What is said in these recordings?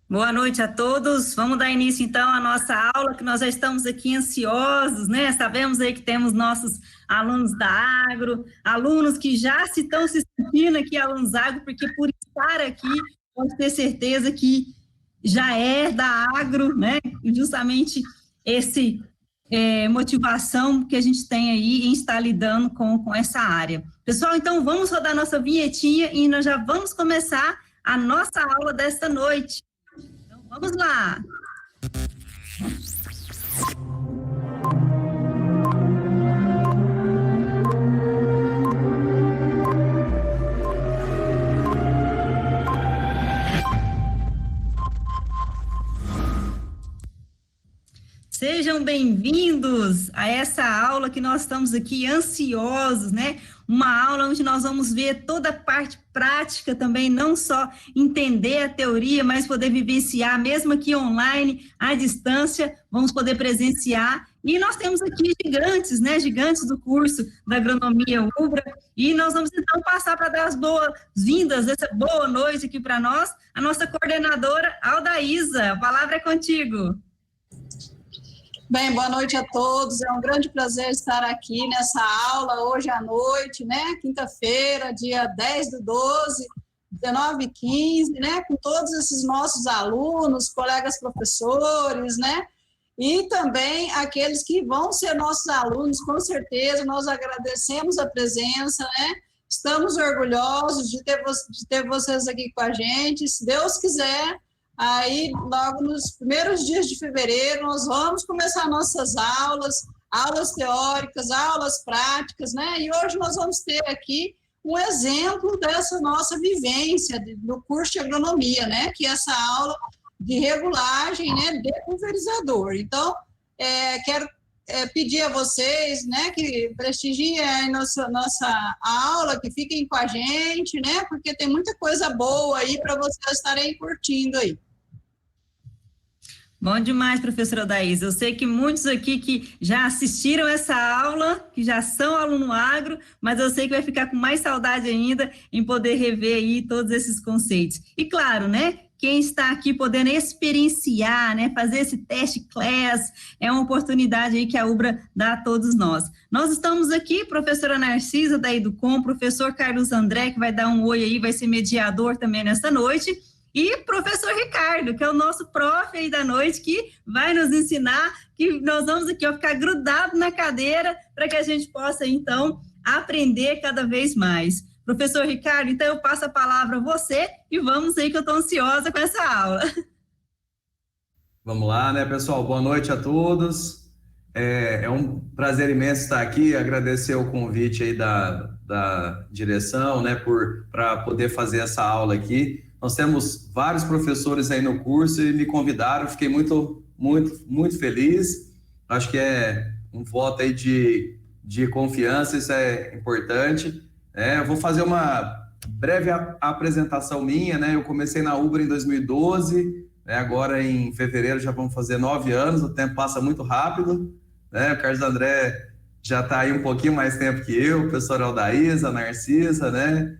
Boa noite a todos. Vamos dar início então à nossa aula, que nós já estamos aqui ansiosos, né? Sabemos aí que temos nossos alunos da Agro, alunos que já estão se sentindo aqui alunos da Agro, porque por estar aqui, pode ter certeza que já é da Agro, né? Justamente esse motivação que a gente tem aí em estar lidando com essa área. Pessoal, então vamos rodar nossa vinhetinha e nós já vamos começar a nossa aula desta noite. Vamos lá! Sejam bem-vindos a essa aula que nós estamos aqui ansiosos, né? Uma aula onde nós vamos ver toda a parte prática também, não só entender a teoria, mas poder vivenciar, mesmo aqui online, à distância, vamos poder presenciar. E nós temos aqui gigantes, né? Gigantes do curso da Agronomia UBRA, e nós vamos então passar para dar as boas-vindas, essa boa noite aqui para nós, a nossa coordenadora, Aldaísa. A palavra é contigo. Bem, boa noite a todos, é um grande prazer estar aqui nessa aula hoje à noite, né, quinta-feira, dia 10/12, 19h15, né, com todos esses nossos alunos, colegas professores, né, e também aqueles que vão ser nossos alunos, com certeza, nós agradecemos a presença, né, estamos orgulhosos de ter vocês aqui com a gente, se Deus quiser. Aí, logo nos primeiros dias de fevereiro, nós vamos começar nossas aulas teóricas, aulas práticas, né? E hoje nós vamos ter aqui um exemplo dessa nossa vivência no curso de agronomia, né? Que é essa aula de regulagem, né? De pulverizador. Então, quero pedir a vocês, né? Que prestigiem a nossa aula, que fiquem com a gente, né? Porque tem muita coisa boa aí para vocês estarem curtindo aí. Bom demais, professora Aldaísa. Eu sei que muitos aqui que já assistiram essa aula, que já são aluno agro, mas eu sei que vai ficar com mais saudade ainda em poder rever aí todos esses conceitos. E claro, né, quem está aqui podendo experienciar, né, fazer esse teste class, é uma oportunidade aí que a UBRA dá a todos nós. Nós estamos aqui, professora Narcisa da Educom, professor Carlos André, que vai dar um oi aí, vai ser mediador também nessa noite, e professor Ricardo, que é o nosso prof aí da noite, que vai nos ensinar, que nós vamos aqui ficar grudado na cadeira para que a gente possa, então, aprender cada vez mais. Professor Ricardo, então eu passo a palavra a você e vamos aí que eu estou ansiosa com essa aula. Vamos lá, né, pessoal? Boa noite a todos. É um prazer imenso estar aqui, agradecer o convite aí da direção, né, para poder fazer essa aula aqui. Nós temos vários professores aí no curso e me convidaram, fiquei muito feliz. Acho que é um voto aí de confiança, isso é importante. Eu vou fazer uma breve apresentação minha, né? Eu comecei na UBRA em 2012, né? Agora em fevereiro já vamos fazer 9 anos, o tempo passa muito rápido, né? O Carlos André já está aí um pouquinho mais tempo que eu, o professor Aldaísa, a Narcisa, né?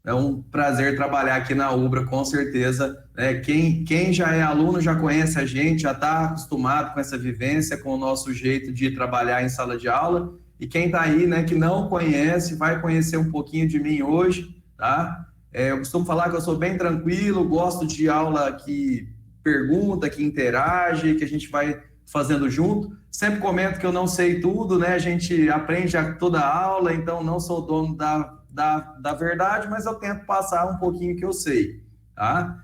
É um prazer trabalhar aqui na UBRA, com certeza. Quem já é aluno já conhece a gente, já está acostumado com essa vivência, com o nosso jeito de trabalhar em sala de aula. E quem está aí, né, que não conhece, vai conhecer um pouquinho de mim hoje, tá? Eu costumo falar que eu sou bem tranquilo, gosto de aula que pergunta, que interage, que a gente vai fazendo junto. Sempre comento que eu não sei tudo, né? A gente aprende a toda aula, então não sou dono da verdade, mas eu tento passar um pouquinho que eu sei, tá?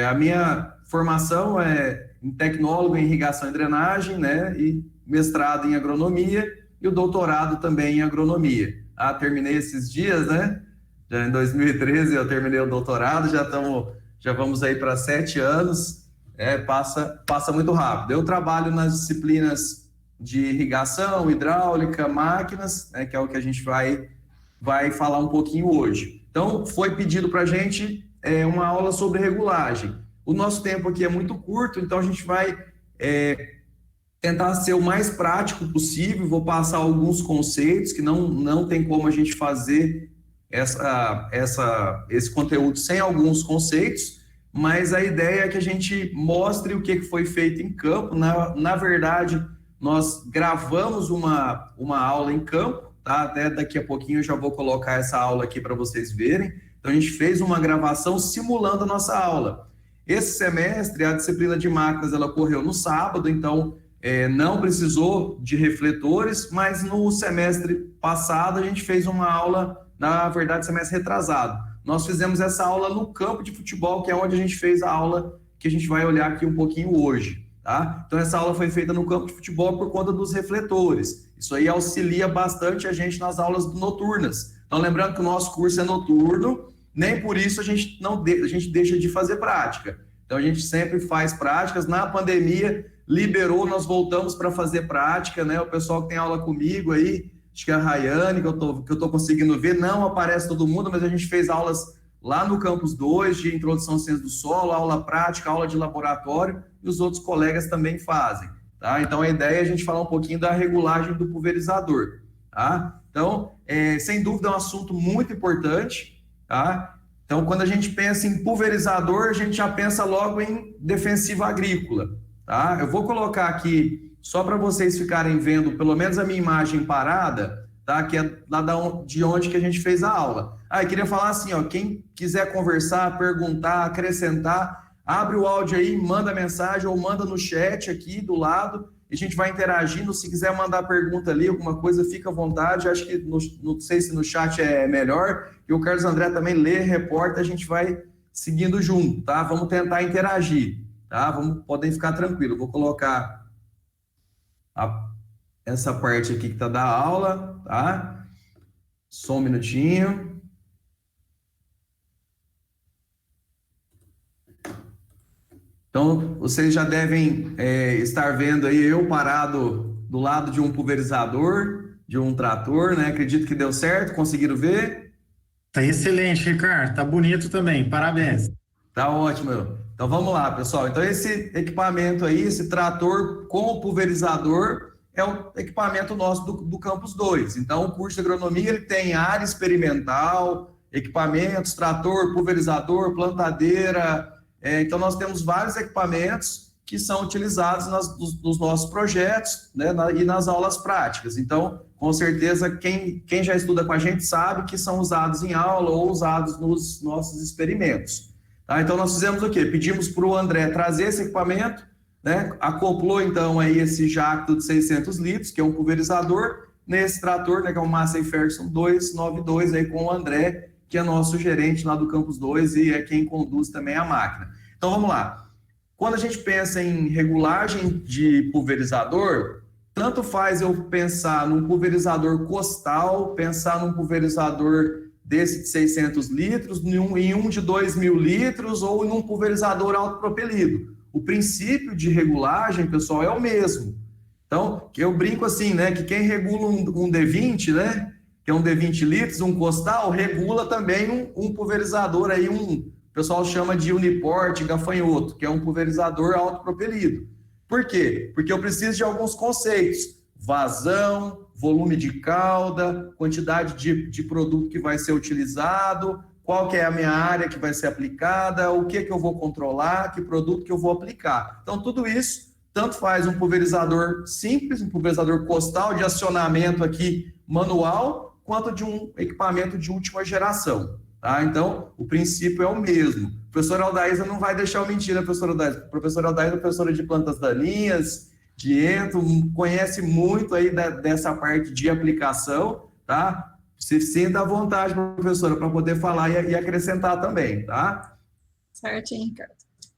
A minha formação é em tecnólogo em irrigação e drenagem, né? E mestrado em agronomia e o doutorado também em agronomia. Terminei esses dias, né? Já em 2013 eu terminei o doutorado, já vamos aí para 7 anos, passa muito rápido. Eu trabalho nas disciplinas de irrigação, hidráulica, máquinas, né, que é o que a gente vai falar um pouquinho hoje. Então, foi pedido para a gente uma aula sobre regulagem. O nosso tempo aqui é muito curto, então a gente vai tentar ser o mais prático possível. Vou passar alguns conceitos que não tem como a gente fazer esse conteúdo sem alguns conceitos, mas a ideia é que a gente mostre o que foi feito em campo. Na verdade, nós gravamos uma aula em campo, tá? Até daqui a pouquinho eu já vou colocar essa aula aqui para vocês verem. Então, a gente fez uma gravação simulando a nossa aula. Esse semestre, a disciplina de máquinas, ela ocorreu no sábado, então não precisou de refletores, mas no semestre passado a gente fez uma aula, na verdade, semestre retrasado. Nós fizemos essa aula no campo de futebol, que é onde a gente fez a aula que a gente vai olhar aqui um pouquinho hoje, tá? Então, essa aula foi feita no campo de futebol por conta dos refletores. Isso aí auxilia bastante a gente nas aulas noturnas. Então, lembrando que o nosso curso é noturno, nem por isso a gente deixa de fazer prática. Então, a gente sempre faz práticas. Na pandemia, liberou, nós voltamos para fazer prática, né? O pessoal que tem aula comigo aí, acho que é a Rayane, que eu tô conseguindo ver, não aparece todo mundo, mas a gente fez aulas lá no Campus 2, de Introdução à Ciência do Solo, aula prática, aula de laboratório, e os outros colegas também fazem, tá? Então, a ideia é a gente falar um pouquinho da regulagem do pulverizador, tá? Então, sem dúvida, é um assunto muito importante, tá? Então, quando a gente pensa em pulverizador, a gente já pensa logo em defensiva agrícola, tá? Eu vou colocar aqui, só para vocês ficarem vendo, pelo menos a minha imagem parada, tá? Que é lá de onde que a gente fez a aula. Eu queria falar assim, ó, quem quiser conversar, perguntar, acrescentar, abre o áudio aí, manda mensagem ou manda no chat aqui do lado, e a gente vai interagindo. Se quiser mandar pergunta ali, alguma coisa, fica à vontade. Acho que, não sei se no chat é melhor, e o Carlos André também lê, reporta, a gente vai seguindo junto, tá? Vamos tentar interagir, tá? Podem ficar tranquilos. Vou colocar essa parte aqui que tá da aula, tá? Só um minutinho. Então, vocês já devem estar vendo aí eu parado do lado de um pulverizador, de um trator, né? Acredito que deu certo, conseguiram ver? Tá excelente, Ricardo. Tá bonito também. Parabéns. Tá ótimo. Então, vamos lá, pessoal. Então, esse equipamento aí, esse trator com o pulverizador, é o equipamento nosso do Campus 2. Então, o curso de agronomia, ele tem área experimental, equipamentos, trator, pulverizador, plantadeira. Então, nós temos vários equipamentos que são utilizados nos nossos projetos, né, e nas aulas práticas. Então, com certeza, quem já estuda com a gente sabe que são usados em aula ou usados nos nossos experimentos. Tá? Então, nós fizemos o quê? Pedimos para o André trazer esse equipamento, né, acoplou, então, aí esse jacto de 600 litros, que é um pulverizador, nesse trator, né, que é o Massey Ferguson 292, aí com o André, que é nosso gerente lá do Campus 2 e é quem conduz também a máquina. Então, vamos lá. Quando a gente pensa em regulagem de pulverizador, tanto faz eu pensar num pulverizador costal, pensar num pulverizador desse de 600 litros, em um de 2.000 litros ou num pulverizador autopropelido. O princípio de regulagem, pessoal, é o mesmo. Então, eu brinco assim, né, que quem regula um D20, né, que é um D20 litros, um costal, regula também um pulverizador aí, o pessoal chama de uniporte, gafanhoto, que é um pulverizador autopropelido. Por quê? Porque eu preciso de alguns conceitos: vazão, volume de cauda, quantidade de produto que vai ser utilizado, qual que é a minha área que vai ser aplicada, o que eu vou controlar, que produto que eu vou aplicar. Então, tudo isso, tanto faz um pulverizador simples, um pulverizador costal de acionamento aqui manual, quanto de um equipamento de última geração. Tá? Então, o princípio é o mesmo. A professora Aldaísa não vai deixar eu mentir, né, professora Aldaísa? A professora Aldaísa é professora de plantas daninhas, de ento, conhece muito aí dessa parte de aplicação, tá? Se sinta à vontade, professora, para poder falar e acrescentar também, tá? Certinho, Ricardo.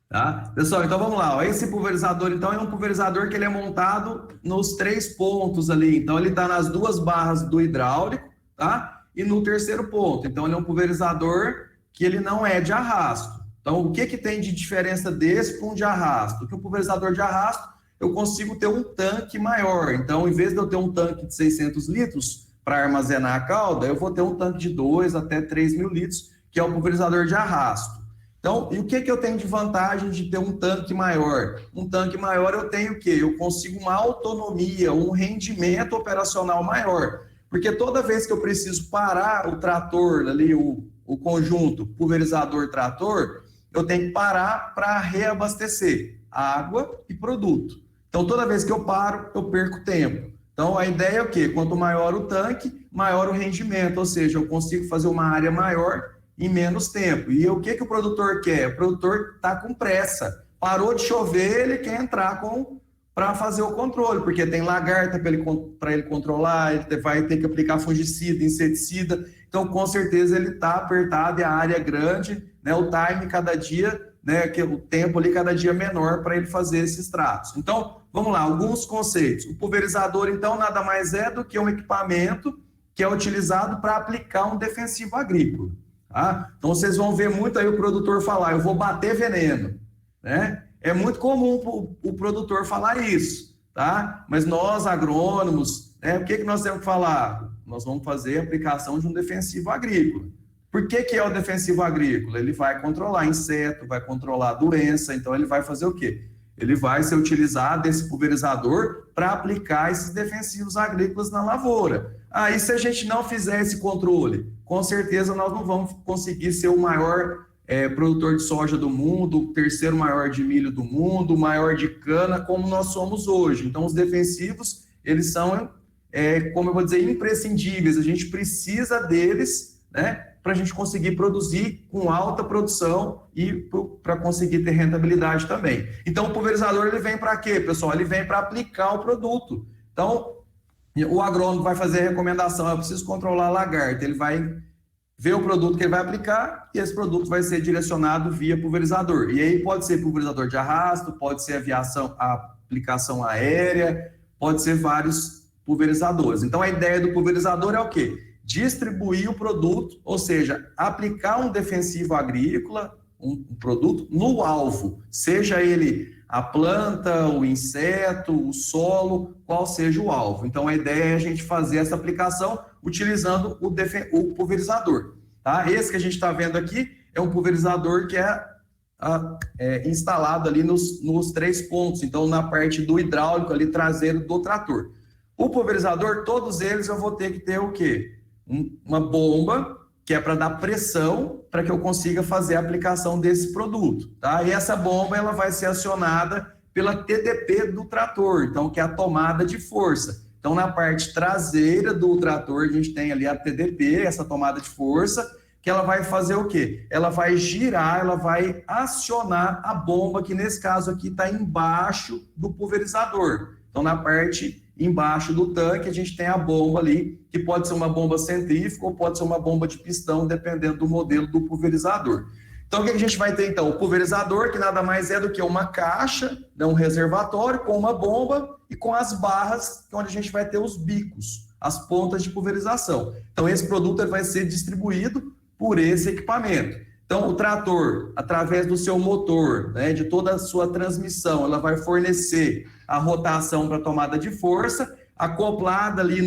Tá? Pessoal, então vamos lá. Ó. Esse pulverizador, então, é um pulverizador que ele é montado nos 3 pontos ali. Então, ele está nas 2 barras do hidráulico, tá? E no terceiro ponto. Então, ele é um pulverizador que ele não é de arrasto. Então, o que tem de diferença desse para um de arrasto? Porque o pulverizador de arrasto, eu consigo ter um tanque maior. Então, em vez de eu ter um tanque de 600 litros para armazenar a cauda, eu vou ter um tanque de 2 até 3.000 litros, que é o pulverizador de arrasto. Então, e o que eu tenho de vantagem de ter um tanque maior? Um tanque maior eu tenho o quê? Eu consigo uma autonomia, um rendimento operacional maior. Porque toda vez que eu preciso parar o trator ali, o conjunto pulverizador-trator, eu tenho que parar para reabastecer água e produto. Então, toda vez que eu paro, eu perco tempo. Então, a ideia é o quê? Quanto maior o tanque, maior o rendimento, ou seja, eu consigo fazer uma área maior em menos tempo. E o que o produtor quer? O produtor está com pressa. Parou de chover, ele quer entrar para fazer o controle, porque tem lagarta para ele controlar, ele vai ter que aplicar fungicida, inseticida. Então, com certeza, ele está apertado e a área é grande, né? O time cada dia, né? O tempo ali cada dia menor para ele fazer esses tratos. Então, vamos lá, alguns conceitos. O pulverizador, então, nada mais é do que um equipamento que é utilizado para aplicar um defensivo agrícola. Tá? Então, vocês vão ver muito aí o produtor falar, eu vou bater veneno, né? É muito comum o produtor falar isso, tá? Mas nós, agrônomos, né, o que nós temos que falar? Nós vamos fazer a aplicação de um defensivo agrícola. Por que é o defensivo agrícola? Ele vai controlar inseto, vai controlar doença, então ele vai fazer o quê? Ele vai ser utilizado, esse pulverizador, para aplicar esses defensivos agrícolas na lavoura. Aí, se a gente não fizer esse controle, com certeza nós não vamos conseguir ser o maior produtor de soja do mundo, o terceiro maior de milho do mundo, o maior de cana, como nós somos hoje. Então, os defensivos, eles são, como eu vou dizer, imprescindíveis. A gente precisa deles, né, para a gente conseguir produzir com alta produção e para conseguir ter rentabilidade também. Então, o pulverizador, ele vem para quê, pessoal? Ele vem para aplicar o produto. Então, o agrônomo vai fazer a recomendação, eu preciso controlar a lagarta, ele vai ver o produto que ele vai aplicar e esse produto vai ser direcionado via pulverizador. E aí pode ser pulverizador de arrasto, pode ser aplicação aérea, pode ser vários pulverizadores. Então, a ideia do pulverizador é o quê? Distribuir o produto, ou seja, aplicar um defensivo agrícola, um produto, no alvo, seja ele a planta, o inseto, o solo, qual seja o alvo. Então, a ideia é a gente fazer essa aplicação utilizando o pulverizador. Tá? Esse que a gente está vendo aqui é um pulverizador que é instalado ali nos 3 pontos, então na parte do hidráulico ali traseiro do trator. O pulverizador, todos eles eu vou ter que ter o quê? Uma bomba, que é para dar pressão para que eu consiga fazer a aplicação desse produto. Tá? E essa bomba ela vai ser acionada pela TDP do trator, então que é a tomada de força. Então, na parte traseira do trator, a gente tem ali a TDP, essa tomada de força, que ela vai fazer o quê? Ela vai girar, ela vai acionar a bomba, que nesse caso aqui está embaixo do pulverizador. Então, na parte embaixo do tanque, a gente tem a bomba ali, que pode ser uma bomba centrífuga ou pode ser uma bomba de pistão, dependendo do modelo do pulverizador. Então, o que a gente vai ter, então? O pulverizador, que nada mais é do que uma caixa, né, um reservatório com uma bomba e com as barras, onde a gente vai ter os bicos, as pontas de pulverização. Então, esse produto vai ser distribuído por esse equipamento. Então, o trator, através do seu motor, né, de toda a sua transmissão, ela vai fornecer a rotação para tomada de força, acoplada ali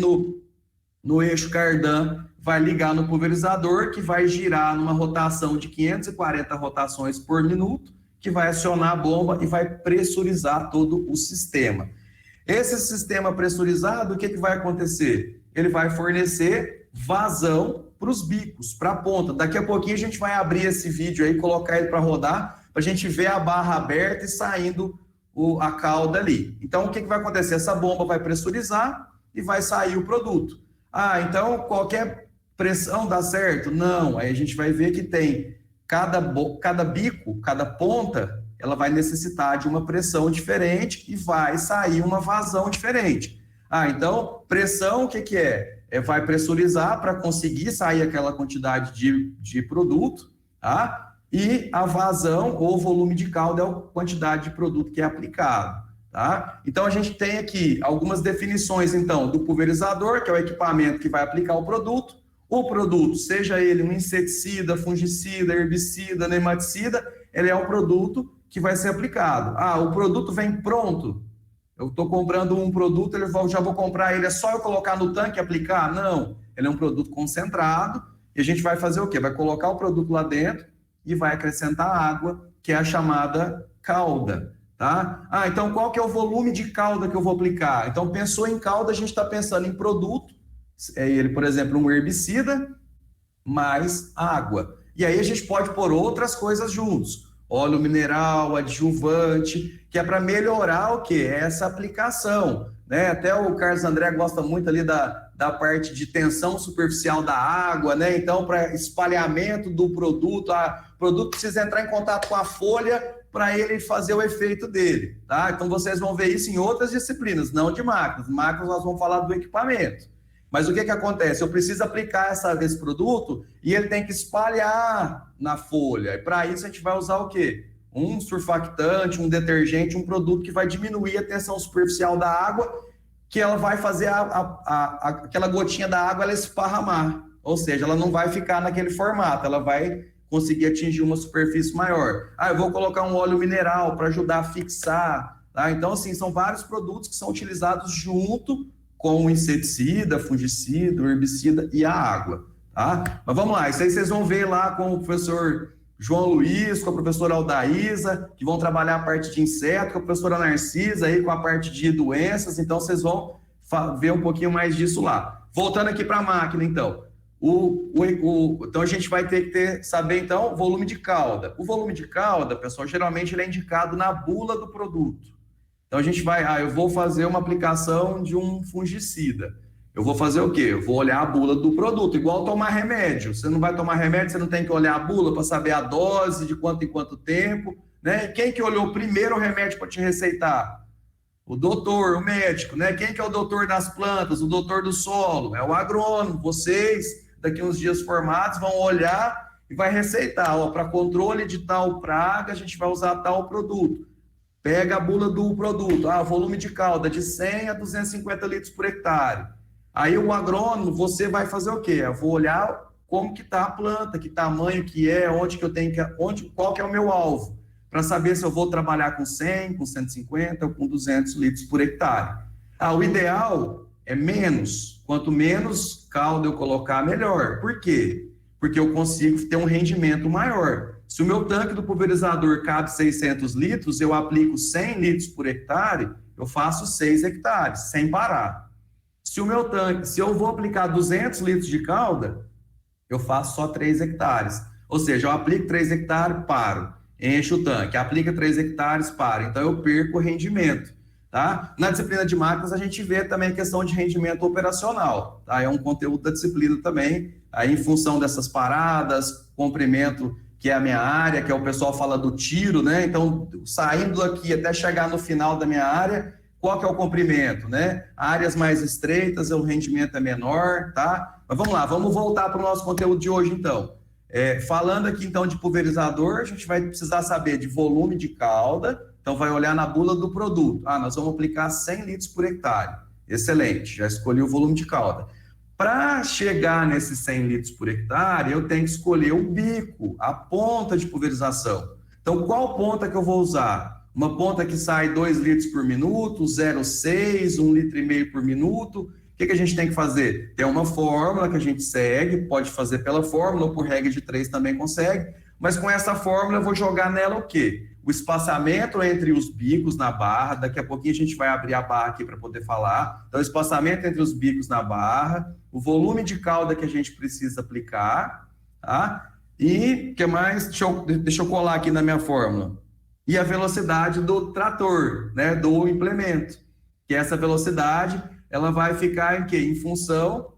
no eixo cardan, vai ligar no pulverizador, que vai girar numa rotação de 540 rotações por minuto, que vai acionar a bomba e vai pressurizar todo o sistema. Esse sistema pressurizado, o que vai acontecer? Ele vai fornecer vazão para os bicos, para a ponta. Daqui a pouquinho a gente vai abrir esse vídeo aí, colocar ele para rodar, para a gente ver a barra aberta e saindo a cauda ali. Então, o que vai acontecer? Essa bomba vai pressurizar e vai sair o produto. Ah, então qualquer pressão dá certo? Não. Aí a gente vai ver que tem cada bico, cada ponta, ela vai necessitar de uma pressão diferente e vai sair uma vazão diferente. Ah, então, pressão, o que é? Vai pressurizar para conseguir sair aquela quantidade de produto, tá? E a vazão ou volume de cauda é a quantidade de produto que é aplicado, tá? Então, a gente tem aqui algumas definições, então, do pulverizador, que é o equipamento que vai aplicar o produto, seja ele um inseticida, fungicida, herbicida, nematicida, ele é um produto que vai ser aplicado. Ah, o produto vem pronto. Eu estou comprando um produto, já vou comprar ele, é só eu colocar no tanque e aplicar? Não, ele é um produto concentrado e a gente vai fazer o quê? Vai colocar o produto lá dentro e vai acrescentar água, que é a chamada cauda, tá? Ah, então qual que é o volume de cauda que eu vou aplicar? Então, pensou em cauda, a gente está pensando em produto, ele, por exemplo, um herbicida, mais água. E aí a gente pode pôr outras coisas juntos. óleo mineral, adjuvante, que é para melhorar o quê? Essa aplicação, né? Até o Carlos André gosta muito ali da parte de tensão superficial da água, né? Então, para espalhamento do produto, o produto precisa entrar em contato com a folha para ele fazer o efeito dele, tá? Então, vocês vão ver isso em outras disciplinas, não de máquinas. Máquinas nós vamos falar do equipamento. Mas o que acontece? Eu preciso aplicar esse produto e ele tem que espalhar na folha. E para isso a gente vai usar o quê? Um surfactante, um detergente, um produto que vai diminuir a tensão superficial da água, que ela vai fazer aquela gotinha da água ela esparramar. Ou seja, ela não vai ficar naquele formato, ela vai conseguir atingir uma superfície maior. Eu vou colocar um óleo mineral para ajudar a fixar. Tá? Então, assim, são vários produtos que são utilizados junto com o inseticida, fungicida, herbicida e a água, tá? Mas vamos lá, isso aí vocês vão ver lá com o professor João Luiz, com a professora Aldaísa, que vão trabalhar a parte de inseto, com a professora Narcisa aí com a parte de doenças, então vocês vão ver um pouquinho mais disso lá. Voltando aqui para a máquina, então. Então a gente vai ter que saber, então, o volume de cauda. O volume de cauda, pessoal, geralmente ele é indicado na bula do produto. Então, a gente vai, eu vou fazer uma aplicação de um fungicida. Eu vou fazer o quê? Eu vou olhar a bula do produto, igual tomar remédio. Você não vai tomar remédio, você não tem que olhar a bula para saber a dose, de quanto em quanto tempo, né? E quem que olhou primeiro o remédio para te receitar? O doutor, o médico, né? Quem que é o doutor das plantas, o doutor do solo? É o agrônomo. Vocês, daqui uns dias formados, vão olhar e vai receitar. Para controle de tal praga, a gente vai usar tal produto. Pega a bula do produto, volume de cauda de 100 a 250 litros por hectare. Aí o agrônomo, você vai fazer o quê? Eu vou olhar como que está a planta, que tamanho que é, onde que eu tenho que, qual que é o meu alvo, para saber se eu vou trabalhar com 100, com 150 ou com 200 litros por hectare. O ideal é menos. Quanto menos cauda eu colocar, melhor. Por quê? Porque eu consigo ter um rendimento maior. Se o meu tanque do pulverizador cabe 600 litros, eu aplico 100 litros por hectare, eu faço 6 hectares, sem parar. Se o meu tanque, se eu vou aplicar 200 litros de cauda, eu faço só 3 hectares. Ou seja, eu aplico 3 hectares, paro, encho o tanque, aplica 3 hectares, paro. Então, eu perco o rendimento. Tá? Na disciplina de máquinas, a gente vê também a questão de rendimento operacional. Tá? É um conteúdo da disciplina também, aí em função dessas paradas, comprimento, que é a minha área, que é o pessoal fala do tiro, né? Então, saindo daqui até chegar no final da minha área, qual que é o comprimento, né? Áreas mais estreitas, o rendimento é menor, tá? Mas vamos lá, vamos voltar para o nosso conteúdo de hoje, então. Falando aqui, então, de pulverizador, a gente vai precisar saber de volume de cauda, então vai olhar na bula do produto. Nós vamos aplicar 100 litros por hectare. Excelente, já escolhi o volume de cauda. Para chegar nesses 100 litros por hectare, eu tenho que escolher o bico, a ponta de pulverização. Então, qual ponta que eu vou usar? Uma ponta que sai 2 litros por minuto, 0,6, 1,5 litro por minuto. O que a gente tem que fazer? Tem uma fórmula que a gente segue, pode fazer pela fórmula, ou por regra de 3 também consegue, mas com essa fórmula eu vou jogar nela o quê? O espaçamento entre os bicos na barra, daqui a pouquinho a gente vai abrir a barra aqui para poder falar. Então, o espaçamento entre os bicos na barra, o volume de cauda que a gente precisa aplicar, tá? E, o que mais? Deixa eu colar aqui na minha fórmula. E a velocidade do trator, né? Do implemento. Que essa velocidade, ela vai ficar em quê? Em função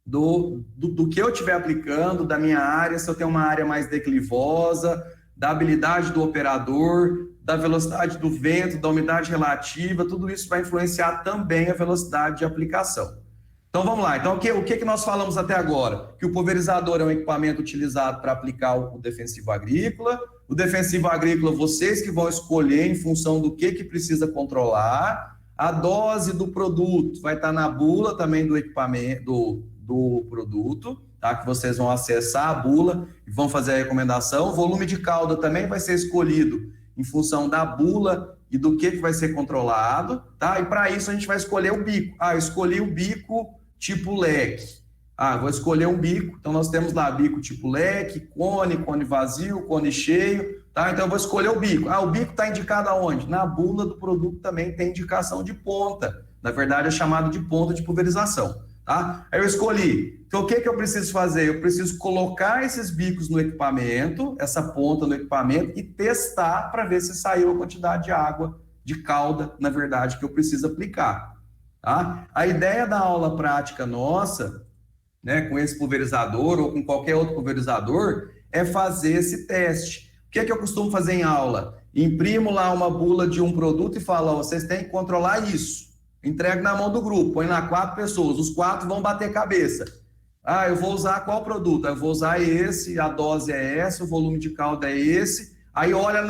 do que eu estiver aplicando, da minha área, se eu tenho uma área mais declivosa, da habilidade do operador, da velocidade do vento, da umidade relativa, tudo isso vai influenciar também a velocidade de aplicação. Então, vamos lá. Então, o que nós falamos até agora? Que o pulverizador é um equipamento utilizado para aplicar o defensivo agrícola. O defensivo agrícola, vocês que vão escolher em função do que precisa controlar. A dose do produto vai estar na bula também do equipamento, do produto, tá? Que vocês vão acessar a bula e vão fazer a recomendação. O volume de cauda também vai ser escolhido em função da bula e do que vai ser controlado, tá? E para isso a gente vai escolher o bico. Eu escolhi o bico tipo leque. Vou escolher um bico. Então nós temos lá bico tipo leque, cone vazio, cone cheio, tá? Então eu vou escolher o bico. O bico está indicado aonde? Na bula do produto também tem indicação de ponta. Na verdade é chamado de ponta de pulverização. tá? Aí eu escolhi. Então, o que eu preciso fazer? Eu preciso colocar esses bicos no equipamento, essa ponta no equipamento, e testar para ver se saiu a quantidade de água, de calda, na verdade, que eu preciso aplicar, tá? A ideia da aula prática nossa, né, com esse pulverizador ou com qualquer outro pulverizador, é fazer esse teste. O que eu costumo fazer em aula? Imprimo lá uma bula de um produto e falo, ó, vocês têm que controlar isso. Entrego na mão do grupo, põe lá 4 pessoas, os 4 vão bater cabeça. Ah, eu vou usar qual produto? Eu vou usar esse, a dose é essa, o volume de calda é esse. Aí olha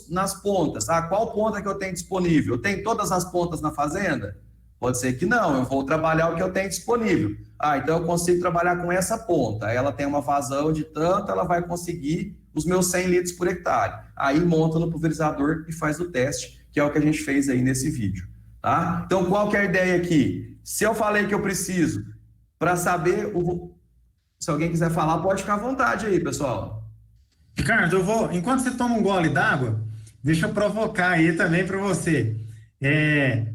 nas pontas. Ah, qual ponta que eu tenho disponível? Eu tenho todas as pontas na fazenda? Pode ser que não, eu vou trabalhar o que eu tenho disponível. Ah, então eu consigo trabalhar com essa ponta. Ela tem uma vazão de tanto, ela vai conseguir os meus 100 litros por hectare. Aí monta no pulverizador e faz o teste, que é o que a gente fez aí nesse vídeo. Tá? Então, qual que é a ideia aqui? Se eu falei que eu preciso, para saber, se alguém quiser falar, pode ficar à vontade aí, pessoal. Ricardo, enquanto você toma um gole d'água, deixa eu provocar aí também para você.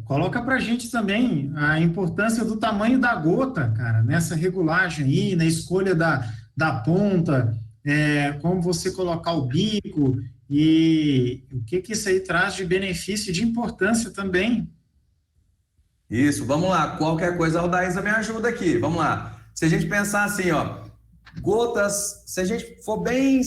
Coloca para a gente também a importância do tamanho da gota, cara, nessa regulagem aí, na escolha da ponta, como você colocar o bico e o que isso aí traz de benefício e de importância também. Isso, vamos lá. Qualquer coisa, a Daísa me ajuda aqui. Vamos lá. Se a gente pensar assim, ó, gotas, se a gente for bem,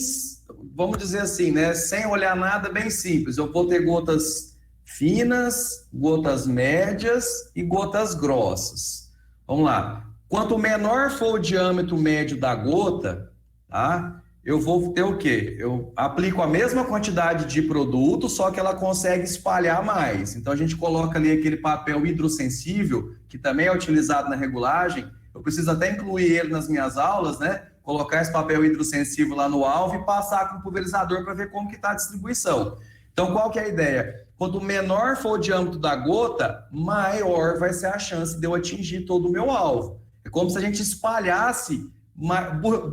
vamos dizer assim, né, sem olhar nada, bem simples. Eu vou ter gotas finas, gotas médias e gotas grossas. Vamos lá. Quanto menor for o diâmetro médio da gota, tá? Eu vou ter o quê? Eu aplico a mesma quantidade de produto, só que ela consegue espalhar mais. Então, a gente coloca ali aquele papel hidrossensível, que também é utilizado na regulagem. Eu preciso até incluir ele nas minhas aulas, né? Colocar esse papel hidrossensível lá no alvo e passar com o pulverizador para ver como que está a distribuição. Então, qual que é a ideia? Quanto menor for o diâmetro da gota, maior vai ser a chance de eu atingir todo o meu alvo. É como se a gente espalhasse,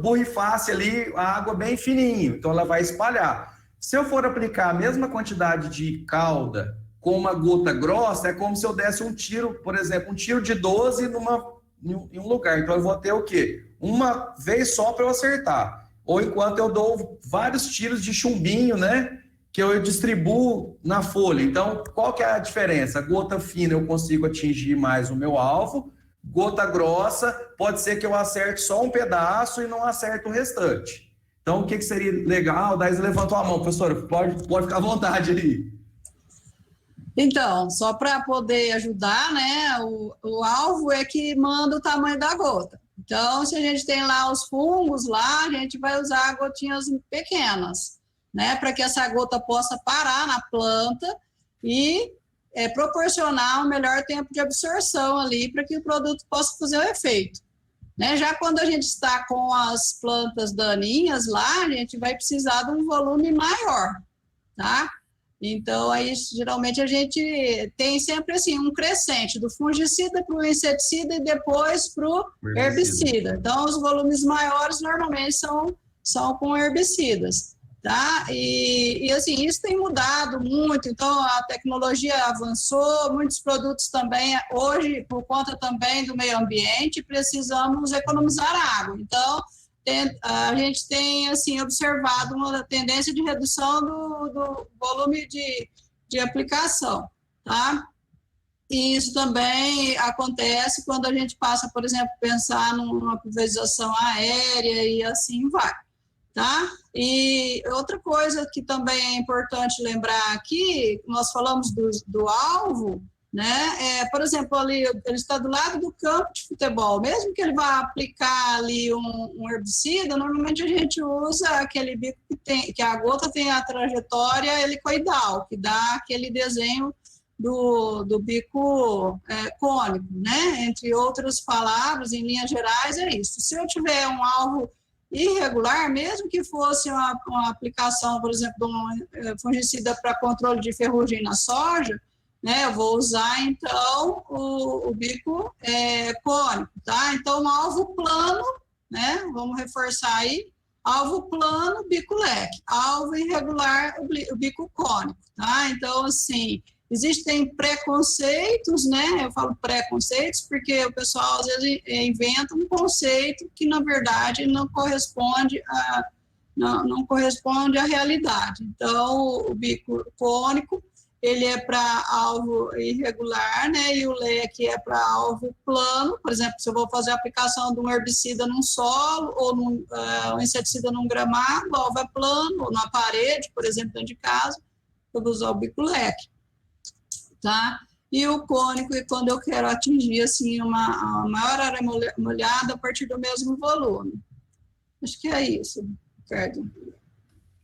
borrifasse ali a água bem fininho, então ela vai espalhar. Se eu for aplicar a mesma quantidade de calda com uma gota grossa, é como se eu desse um tiro, por exemplo, um tiro de 12 em um lugar. Então eu vou ter o quê? Uma vez só para eu acertar. Ou enquanto eu dou vários tiros de chumbinho, né? Que eu distribuo na folha. Então, qual que é a diferença? Gota fina eu consigo atingir mais o meu alvo, gota grossa, pode ser que eu acerte só um pedaço e não acerte o restante. Então, o que seria legal? Daí você levantou a mão, professora, pode ficar à vontade aí. Então, só para poder ajudar, né, o alvo é que manda o tamanho da gota. Então, se a gente tem lá os fungos, lá a gente vai usar gotinhas pequenas, né, para que essa gota possa parar na planta e proporcionar um melhor tempo de absorção ali para que o produto possa fazer o efeito. Né? Já quando a gente está com as plantas daninhas lá, a gente vai precisar de um volume maior, tá? Então, aí, geralmente, a gente tem sempre, assim, um crescente do fungicida para o inseticida e depois para o herbicida. Então, os volumes maiores, normalmente, são com herbicidas. Tá? E assim, isso tem mudado muito, então a tecnologia avançou, muitos produtos também, hoje, por conta também do meio ambiente, precisamos economizar água. Então, a gente tem, assim, observado uma tendência de redução do volume de aplicação, tá? E isso também acontece quando a gente passa, por exemplo, pensar numa pulverização aérea e assim vai. Tá? E outra coisa que também é importante lembrar aqui, nós falamos do alvo, né? Por exemplo, ali ele está do lado do campo de futebol, mesmo que ele vá aplicar ali um herbicida, normalmente a gente usa aquele bico que a gota tem a trajetória helicoidal, que dá aquele desenho do bico cônico, né? Entre outras palavras, em linhas gerais, é isso. Se eu tiver um alvo irregular, mesmo que fosse uma aplicação, por exemplo, de um fungicida para controle de ferrugem na soja, né, eu vou usar, então, o bico cônico, tá? Então, um alvo plano, né, vamos reforçar aí, alvo plano, bico leque, alvo irregular, o bico cônico, tá? Então, assim, Existem preconceitos, né? Eu falo preconceitos porque o pessoal às vezes inventa um conceito que na verdade não corresponde à realidade. Então, o bico cônico, ele é para alvo irregular, né? E o leque é para alvo plano. Por exemplo, se eu vou fazer a aplicação de um herbicida num solo ou um inseticida num gramado, o alvo é plano, ou na parede, por exemplo, dentro de casa, eu vou usar o bico leque. Tá? E o cônico, e quando eu quero atingir assim, uma maior área molhada a partir do mesmo volume. Acho que é isso, Ricardo.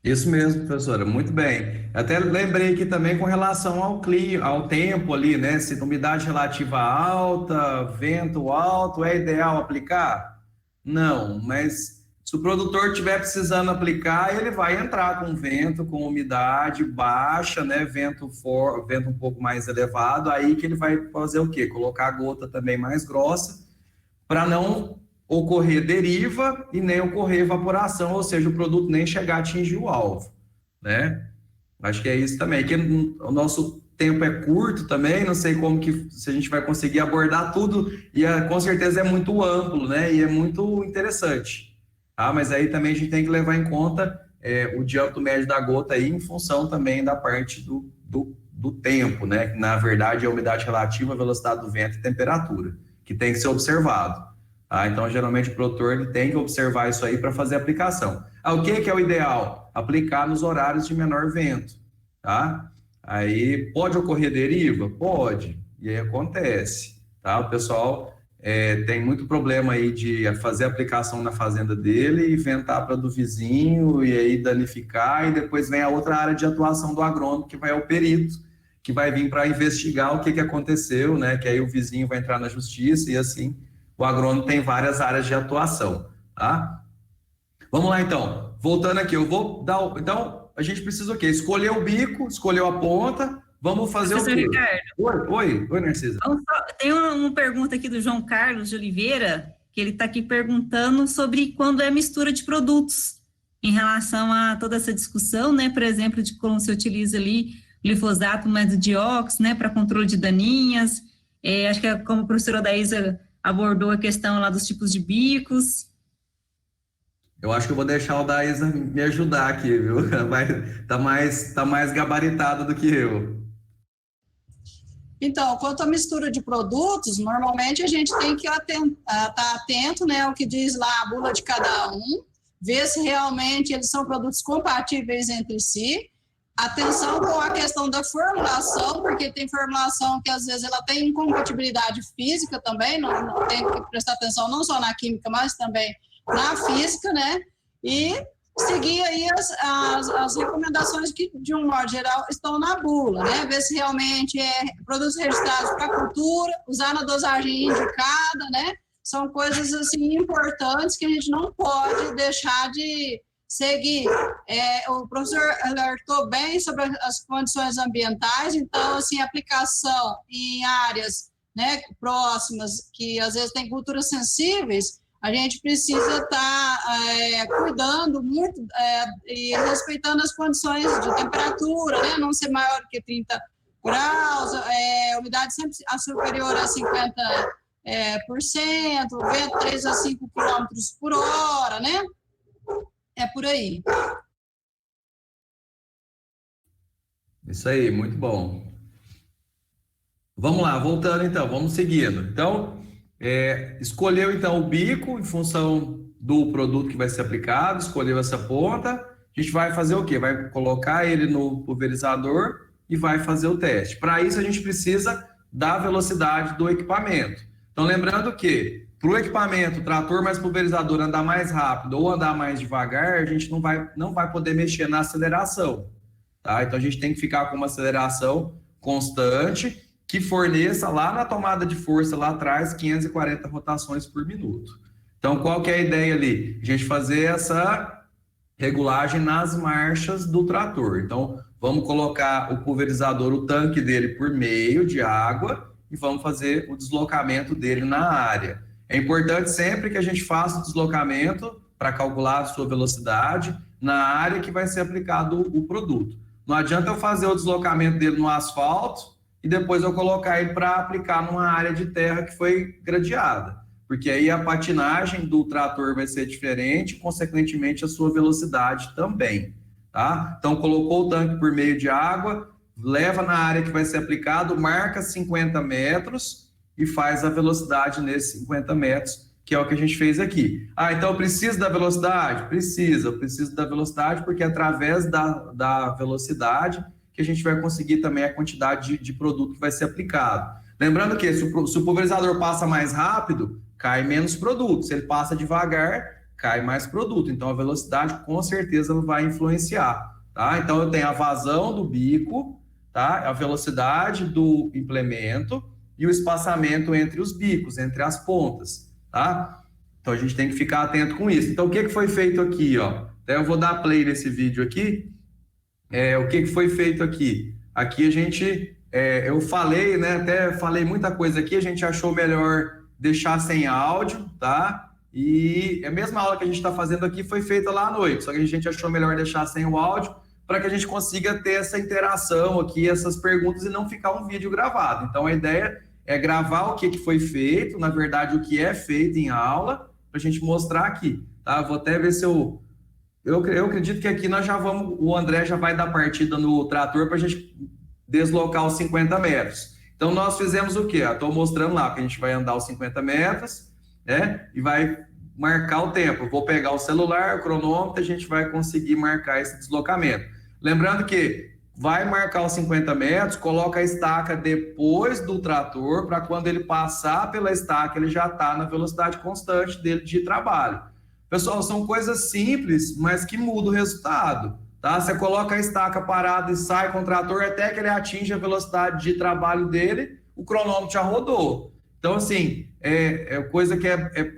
Isso mesmo, professora, muito bem. Até lembrei aqui também com relação ao clima, ao tempo ali, né? Se umidade relativa alta, vento alto, é ideal aplicar? Não, mas se o produtor estiver precisando aplicar, ele vai entrar com vento, com umidade baixa, né? Vento um pouco mais elevado, aí que ele vai fazer o quê? Colocar a gota também mais grossa, para não ocorrer deriva e nem ocorrer evaporação, ou seja, o produto nem chegar a atingir o alvo, né? Acho que é isso também, que o nosso tempo é curto também, não sei como que se a gente vai conseguir abordar tudo, e com certeza é muito amplo, né? E é muito interessante, tá? Mas aí também a gente tem que levar em conta o diâmetro médio da gota aí, em função também da parte do tempo, né? Que na verdade é a umidade relativa, a velocidade do vento e temperatura, que tem que ser observado. Ah, então, geralmente, o produtor ele tem que observar isso aí para fazer a aplicação. O que é o ideal? Aplicar nos horários de menor vento, tá? Aí, pode ocorrer deriva? Pode, e aí acontece, tá? O pessoal tem muito problema aí de fazer a aplicação na fazenda dele e ventar para do vizinho e aí danificar, e depois vem a outra área de atuação do agrônomo, que vai ao perito, que vai vir para investigar o que aconteceu, né? Que aí o vizinho vai entrar na justiça e assim... O agrônomo tem várias áreas de atuação, tá? Vamos lá, então. Voltando aqui, eu vou dar... Então, a gente precisa o quê? Escolher o bico, escolher a ponta, vamos fazer o quê? Ricardo. Oi, Narcisa. Tem uma pergunta aqui do João Carlos de Oliveira, que ele está aqui perguntando sobre quando é mistura de produtos, em relação a toda essa discussão, né? Por exemplo, de como se utiliza ali glifosato mais o diox, né? Para controle de daninhas. Acho que como a professora Daísa abordou a questão lá dos tipos de bicos. Eu acho que eu vou deixar o Daísa me ajudar aqui, viu? Tá mais gabaritado do que eu. Então, quanto à mistura de produtos, normalmente a gente tem que estar atento, né, ao que diz lá a bula de cada um, ver se realmente eles são produtos compatíveis entre si. Atenção com a questão da formulação, porque tem formulação que às vezes ela tem incompatibilidade física também, não tem que prestar atenção não só na química, mas também na física, né? E seguir aí as recomendações que, de um modo geral, estão na bula, né? Ver se realmente produtos registrados para cultura, usar na dosagem indicada, né? São coisas, assim, importantes que a gente não pode deixar de seguir. O professor alertou bem sobre as condições ambientais, então, assim, aplicação em áreas, né, próximas, que às vezes tem culturas sensíveis, a gente precisa estar cuidando muito e respeitando as condições de temperatura, né, não ser maior que 30 graus, umidade sempre superior a 50%, vento 3 a 5 km por hora, né? É por aí. Isso aí, muito bom. Vamos lá, voltando então, vamos seguindo. Então, escolheu então o bico em função do produto que vai ser aplicado, escolheu essa ponta, a gente vai fazer o quê? Vai colocar ele no pulverizador e vai fazer o teste. Para isso, a gente precisa da velocidade do equipamento. Então, lembrando que para o equipamento, trator mais pulverizador andar mais rápido ou andar mais devagar, a gente não vai poder mexer na aceleração, tá? Então, a gente tem que ficar com uma aceleração constante que forneça lá na tomada de força, lá atrás, 540 rotações por minuto. Então, qual que é a ideia ali? A gente fazer essa regulagem nas marchas do trator. Então, vamos colocar o pulverizador, o tanque dele por meio de água e vamos fazer o deslocamento dele na área. É importante sempre que a gente faça o deslocamento para calcular a sua velocidade na área que vai ser aplicado o produto. Não adianta eu fazer o deslocamento dele no asfalto e depois eu colocar ele para aplicar numa área de terra que foi gradeada, porque aí a patinagem do trator vai ser diferente, consequentemente a sua velocidade também, tá? Então, colocou o tanque por meio de água, leva na área que vai ser aplicado, marca 50 metros e faz a velocidade nesses 50 metros, que é o que a gente fez aqui. Ah, então eu preciso da velocidade? Precisa, eu preciso da velocidade porque é através da velocidade que a gente vai conseguir também a quantidade de produto que vai ser aplicado. Lembrando que se o pulverizador passa mais rápido, cai menos produto. Se ele passa devagar, cai mais produto. Então, a velocidade com certeza vai influenciar, tá? Então, eu tenho a vazão do bico, tá? A velocidade do implemento e o espaçamento entre os bicos, entre as pontas, tá? Então, a gente tem que ficar atento com isso. Então, o que foi feito aqui, ó? Até eu vou dar play nesse vídeo aqui. O que foi feito aqui? Aqui a gente, eu falei, né? Até falei muita coisa aqui, a gente achou melhor deixar sem áudio, tá? E a mesma aula que a gente está fazendo aqui foi feita lá à noite, só que a gente achou melhor deixar sem o áudio para que a gente consiga ter essa interação aqui, essas perguntas e não ficar um vídeo gravado. Então, a ideia é gravar o que foi feito, na verdade, o que é feito em aula, para a gente mostrar aqui, tá? Vou até ver se eu acredito que aqui nós já vamos, o André já vai dar partida no trator para a gente deslocar os 50 metros. Então, nós fizemos o quê? Estou mostrando lá que a gente vai andar os 50 metros, né? E vai marcar o tempo. Eu vou pegar o celular, o cronômetro, a gente vai conseguir marcar esse deslocamento. Lembrando que vai marcar os 50 metros, coloca a estaca depois do trator, para quando ele passar pela estaca, ele já está na velocidade constante dele de trabalho. Pessoal, são coisas simples, mas que mudam o resultado, tá? Você coloca a estaca parada e sai com o trator até que ele atinja a velocidade de trabalho dele, o cronômetro já rodou. Então, assim, coisa que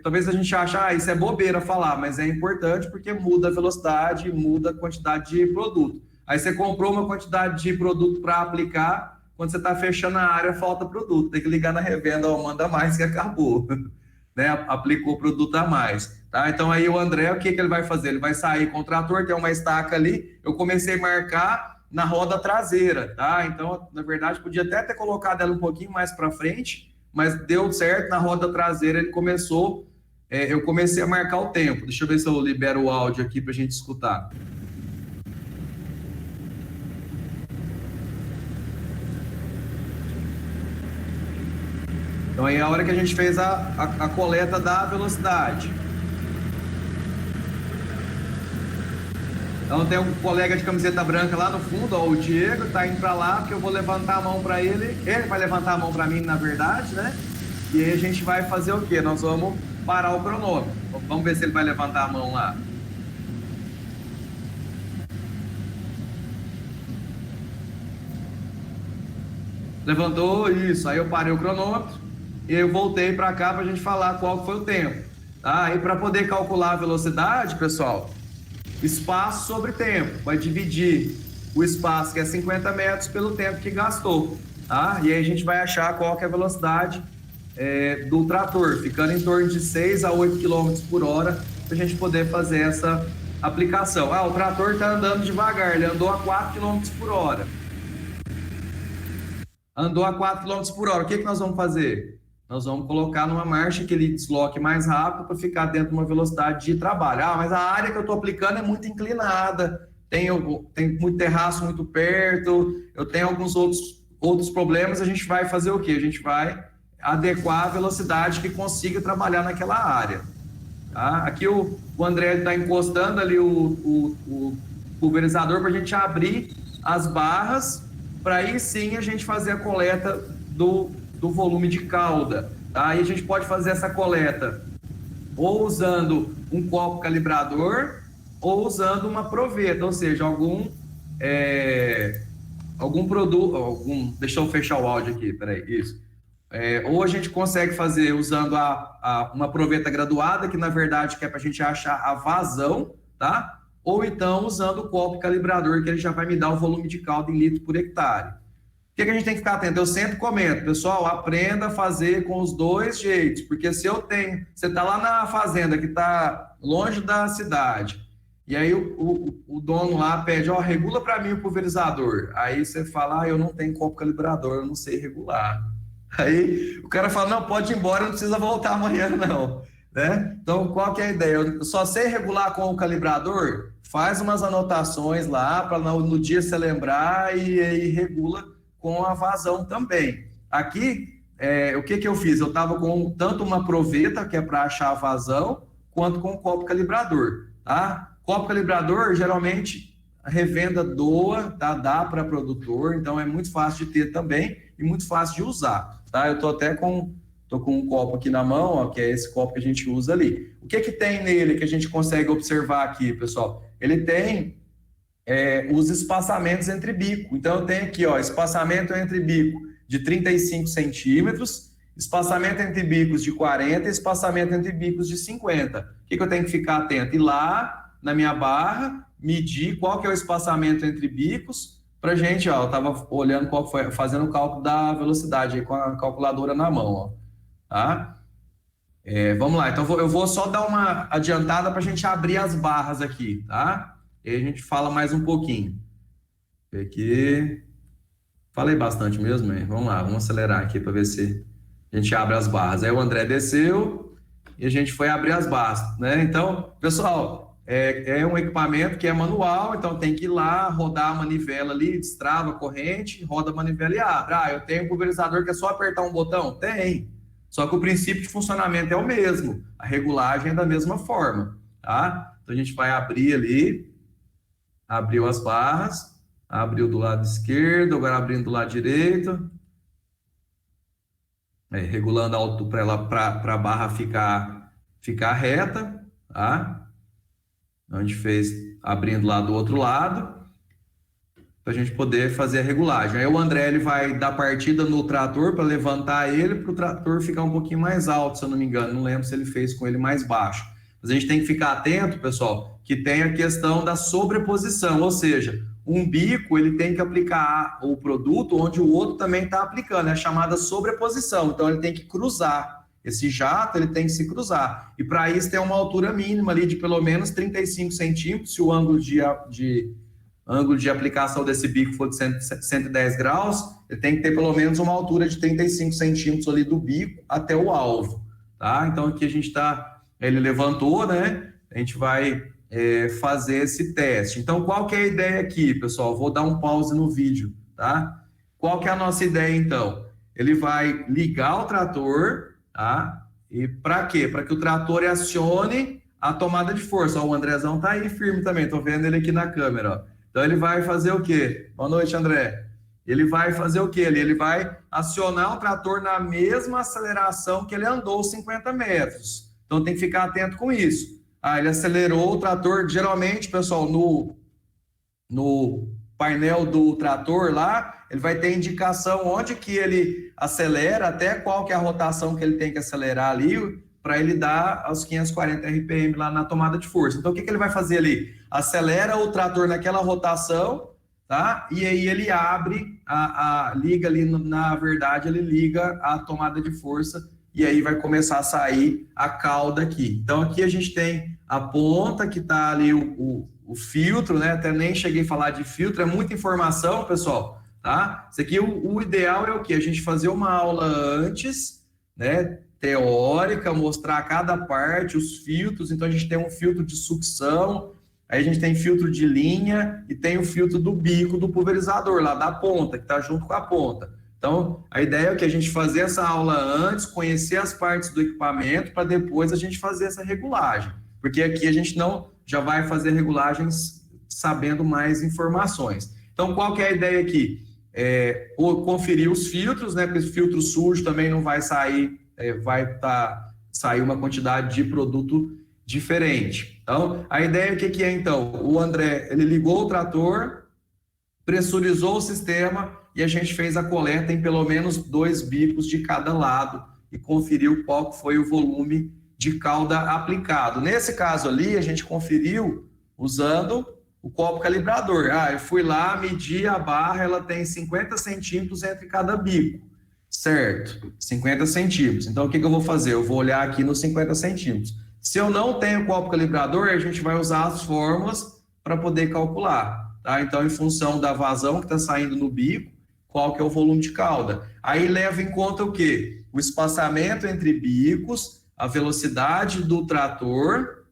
talvez a gente ache, isso é bobeira falar, mas é importante porque muda a velocidade, muda a quantidade de produto. Aí você comprou uma quantidade de produto para aplicar, quando você está fechando a área, falta produto. Tem que ligar na revenda, manda mais que acabou. Né? Aplicou produto a mais. Tá? Então, aí o André, o que ele vai fazer? Ele vai sair com o trator, tem uma estaca ali, eu comecei a marcar na roda traseira, tá? Então, na verdade, podia até ter colocado ela um pouquinho mais para frente, mas deu certo, na roda traseira ele começou, eu comecei a marcar o tempo. Deixa eu ver se eu libero o áudio aqui para a gente escutar. Então, aí é a hora que a gente fez a coleta da velocidade. Então, tem um colega de camiseta branca lá no fundo, ó, o Diego, tá indo para lá, porque eu vou levantar a mão para ele. Ele vai levantar a mão para mim, na verdade, né? E aí a gente vai fazer o quê? Nós vamos parar o cronômetro. Vamos ver se ele vai levantar a mão lá. Levantou, isso. Aí eu parei o cronômetro e eu voltei para cá para a gente falar qual foi o tempo. Tá? E para poder calcular a velocidade, pessoal, espaço sobre tempo. Vai dividir o espaço, que é 50 metros, pelo tempo que gastou. Tá? E aí a gente vai achar qual que é a velocidade do trator, ficando em torno de 6 a 8 km por hora, para a gente poder fazer essa aplicação. O trator está andando devagar, ele andou a 4 km por hora. Andou a 4 km por hora. O que nós vamos fazer? Nós vamos colocar numa marcha que ele desloque mais rápido para ficar dentro de uma velocidade de trabalho. Mas a área que eu estou aplicando é muito inclinada, tem muito terraço muito perto, eu tenho alguns outros problemas. A gente vai fazer o quê? A gente vai adequar a velocidade que consiga trabalhar naquela área. Tá? Aqui o André está encostando ali o pulverizador para a gente abrir as barras, para aí sim a gente fazer a coleta do volume de calda. Tá? Aí a gente pode fazer essa coleta ou usando um copo calibrador ou usando uma proveta, ou seja, algum produto, deixa eu fechar o áudio aqui, peraí, isso. Ou a gente consegue fazer usando uma proveta graduada, que na verdade é para a gente achar a vazão, tá? Ou então usando o copo calibrador, que ele já vai me dar o volume de calda em litro por hectare. O que a gente tem que ficar atento? Eu sempre comento, pessoal, aprenda a fazer com os dois jeitos, porque se você está lá na fazenda, que está longe da cidade, e aí o dono lá pede, ó, regula para mim o pulverizador. Aí você fala, eu não tenho copo calibrador, eu não sei regular. Aí o cara fala, não, pode ir embora, não precisa voltar amanhã não, né? Então, qual que é a ideia? Eu só sei regular com o calibrador? Faz umas anotações lá para no dia você lembrar e aí regula com a vazão também. Aqui, o que eu fiz? Eu estava com tanto uma proveta, que é para achar a vazão, quanto com o copo calibrador, tá? Copo calibrador, geralmente, a revenda doa, tá? Dá para produtor, então é muito fácil de ter também e muito fácil de usar, tá? Eu tô até com um copo aqui na mão, ó, que é esse copo que a gente usa ali. O que tem nele que a gente consegue observar aqui, pessoal? Ele tem os espaçamentos entre bico. Então, eu tenho aqui, ó, espaçamento entre bico de 35 centímetros, espaçamento entre bicos de 40 e espaçamento entre bicos de 50. O que eu tenho que ficar atento? Ir lá na minha barra, medir qual que é o espaçamento entre bicos, pra gente, ó, eu estava olhando qual foi, fazendo o cálculo da velocidade aí com a calculadora na mão, ó, tá? Vamos lá, então eu vou só dar uma adiantada para a gente abrir as barras aqui, tá? E aí a gente fala mais um pouquinho. Aqui, falei bastante mesmo, hein? Vamos lá, vamos acelerar aqui para ver se a gente abre as barras. Aí o André desceu e a gente foi abrir as barras, né? Então, pessoal, é um equipamento que é manual, então tem que ir lá, rodar a manivela ali, destrava a corrente, roda a manivela e abre. Eu tenho um pulverizador que é só apertar um botão? Tem. Só que o princípio de funcionamento é o mesmo, a regulagem é da mesma forma, tá? Então a gente vai abrir ali, abriu as barras, abriu do lado esquerdo, agora abrindo do lado direito, regulando a altura para a barra ficar reta, tá? Então a gente fez abrindo lá do outro lado, para a gente poder fazer a regulagem. Aí o André ele vai dar partida no trator para levantar ele, para o trator ficar um pouquinho mais alto, se eu não me engano. Não lembro se ele fez com ele mais baixo. Mas a gente tem que ficar atento, pessoal, que tem a questão da sobreposição, ou seja, um bico ele tem que aplicar o produto onde o outro também está aplicando, é a chamada sobreposição. Então ele tem que cruzar. Esse jato ele tem que se cruzar. E para isso tem uma altura mínima ali de pelo menos 35 centímetros, se o ângulo de aplicação desse bico for de 110 graus, ele tem que ter pelo menos uma altura de 35 centímetros ali do bico até o alvo, tá? Então aqui a gente ele levantou, né? A gente vai fazer esse teste. Então qual que é a ideia aqui, pessoal? Vou dar um pause no vídeo, tá? Qual que é a nossa ideia então? Ele vai ligar o trator, tá? E para quê? Para que o trator acione a tomada de força. Ó, o Andrezão tá aí firme também, tô vendo ele aqui na câmera, ó. Então, ele vai fazer o quê? Boa noite, André. Ele vai fazer o quê? Ele vai acionar o trator na mesma aceleração que ele andou os 50 metros. Então, tem que ficar atento com isso. Ele acelerou o trator. Geralmente, pessoal, no painel do trator lá, ele vai ter indicação onde que ele acelera, até qual que é a rotação que ele tem que acelerar ali, para ele dar aos 540 RPM lá na tomada de força. Então, o que ele vai fazer ali? Acelera o trator naquela rotação, tá? E aí ele abre, liga ali, na verdade, ele liga a tomada de força e aí vai começar a sair a cauda aqui. Então, aqui a gente tem a ponta que está ali o filtro, né? Até nem cheguei a falar de filtro, é muita informação, pessoal, tá? Isso aqui, o ideal é o quê? A gente fazer uma aula antes, né? Teórica, mostrar cada parte, os filtros. Então a gente tem um filtro de sucção, aí a gente tem filtro de linha e tem o filtro do bico do pulverizador, lá da ponta, que está junto com a ponta. Então a ideia é que a gente fazer essa aula antes, conhecer as partes do equipamento, para depois a gente fazer essa regulagem. Porque aqui a gente já vai fazer regulagens sabendo mais informações. Então qual que é a ideia aqui? Conferir os filtros, né? Porque o filtro sujo também não vai sair, sair uma quantidade de produto diferente. Então, a ideia o que é então? O André, ele ligou o trator, pressurizou o sistema e a gente fez a coleta em pelo menos 2 bicos de cada lado e conferiu qual foi o volume de cauda aplicado. Nesse caso ali, a gente conferiu usando o copo calibrador. Eu fui lá, medi a barra, ela tem 50 centímetros entre cada bico. Certo, 50 centímetros. Então, o que eu vou fazer? Eu vou olhar aqui nos 50 centímetros. Se eu não tenho copo calibrador, a gente vai usar as fórmulas para poder calcular, tá? Então, em função da vazão que está saindo no bico, qual que é o volume de cauda. Aí leva em conta o quê? O espaçamento entre bicos, a velocidade do trator,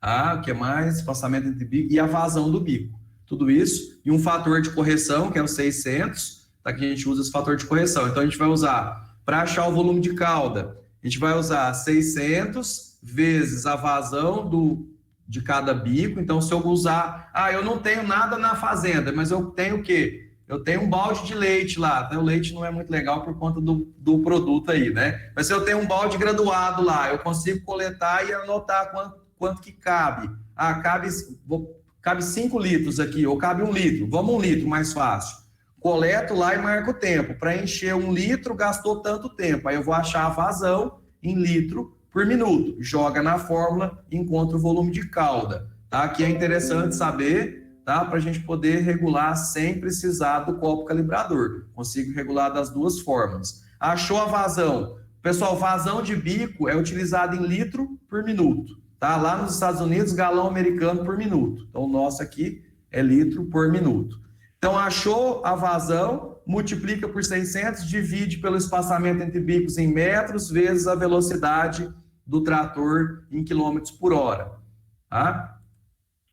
o que mais? Espaçamento entre bicos e a vazão do bico. Tudo isso. E um fator de correção, que é o 600, tá? Que a gente usa esse fator de correção. Então, a gente vai usar, para achar o volume de cauda, a gente vai usar 600 vezes a vazão de cada bico. Então, se eu usar... eu não tenho nada na fazenda, mas eu tenho o quê? Eu tenho um balde de leite lá, tá? O leite não é muito legal por conta do produto aí, né? Mas se eu tenho um balde graduado lá, eu consigo coletar e anotar quanto que cabe. Cabe 5 litros aqui, ou cabe 1 litro. Vamos 1 litro, mais fácil. Coleto lá e marco o tempo. Para encher 1 litro, gastou tanto tempo. Aí eu vou achar a vazão em litro por minuto. Joga na fórmula e encontra o volume de cauda. Tá? Aqui é interessante saber... Tá? Para a gente poder regular sem precisar do copo calibrador. Consigo regular das duas formas. Achou a vazão. Pessoal, vazão de bico é utilizado em litro por minuto. Tá? Lá nos Estados Unidos, galão americano por minuto. Então, o nosso aqui é litro por minuto. Então, achou a vazão, multiplica por 600, divide pelo espaçamento entre bicos em metros, vezes a velocidade do trator em quilômetros por hora. Tá?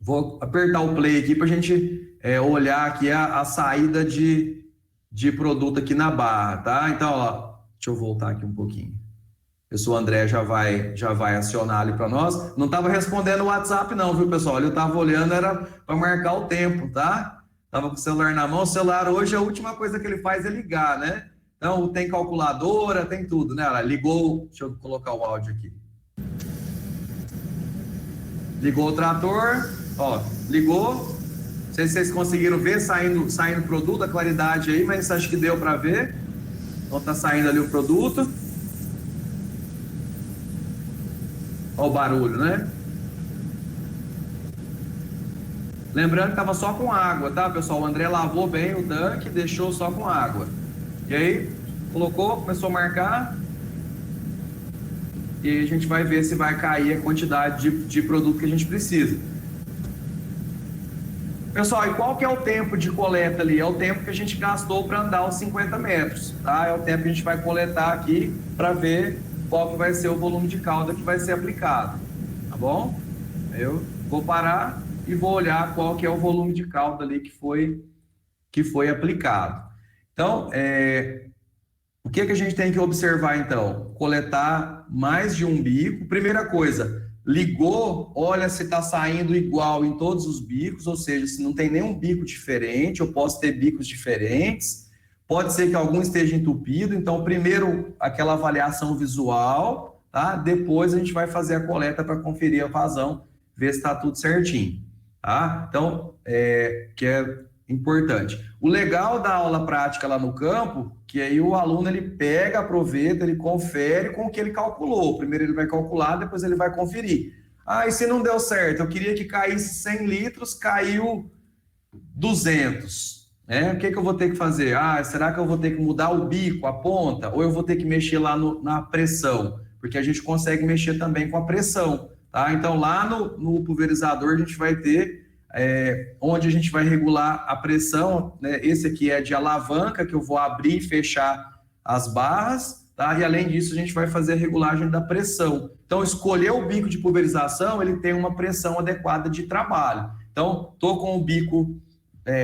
Vou apertar o play aqui para a gente olhar aqui a saída de produto aqui na barra, tá? Então, ó, deixa eu voltar aqui um pouquinho. O André já vai acionar ali para nós. Não estava respondendo o WhatsApp não, viu, pessoal? Eu estava olhando, era para marcar o tempo, tá? Estava com o celular na mão. O celular hoje, a última coisa que ele faz é ligar, né? Então, tem calculadora, tem tudo, né? Ela ligou, deixa eu colocar o áudio aqui. Ligou o trator... Ó, ligou, não sei se vocês conseguiram ver saindo o produto, a claridade aí, mas acho que deu para ver. Então tá saindo ali o produto. Ó o barulho, né? Lembrando que tava só com água, tá, pessoal? O André lavou bem o tanque, deixou só com água. E aí, colocou, começou a marcar. E a gente vai ver se vai cair a quantidade de produto que a gente precisa. Pessoal, e qual que é o tempo de coleta ali? É o tempo que a gente gastou para andar os 50 metros, tá? É o tempo que a gente vai coletar aqui para ver qual que vai ser o volume de cauda que vai ser aplicado, tá bom? Eu vou parar e vou olhar qual que é o volume de cauda ali que foi aplicado. Então, o que a gente tem que observar, então? Coletar mais de um bico. Primeira coisa... Ligou, olha se está saindo igual em todos os bicos, ou seja, se não tem nenhum bico diferente, eu posso ter bicos diferentes, pode ser que algum esteja entupido, então primeiro aquela avaliação visual, tá? Depois a gente vai fazer a coleta para conferir a vazão, ver se está tudo certinho, tá? Então, que é importante. O legal da aula prática lá no campo, que aí o aluno ele pega, aproveita, ele confere com o que ele calculou. Primeiro ele vai calcular, depois ele vai conferir. E se não deu certo, eu queria que caísse 100 litros, caiu 200. O que eu vou ter que fazer? Será que eu vou ter que mudar o bico, a ponta? Ou eu vou ter que mexer lá na pressão? Porque a gente consegue mexer também com a pressão, tá? Então lá no pulverizador a gente vai ter... onde a gente vai regular a pressão, né? Esse aqui é de alavanca, que eu vou abrir e fechar as barras, tá? E além disso, a gente vai fazer a regulagem da pressão. Então, escolher o bico de pulverização, ele tem uma pressão adequada de trabalho. Então, estou com o bico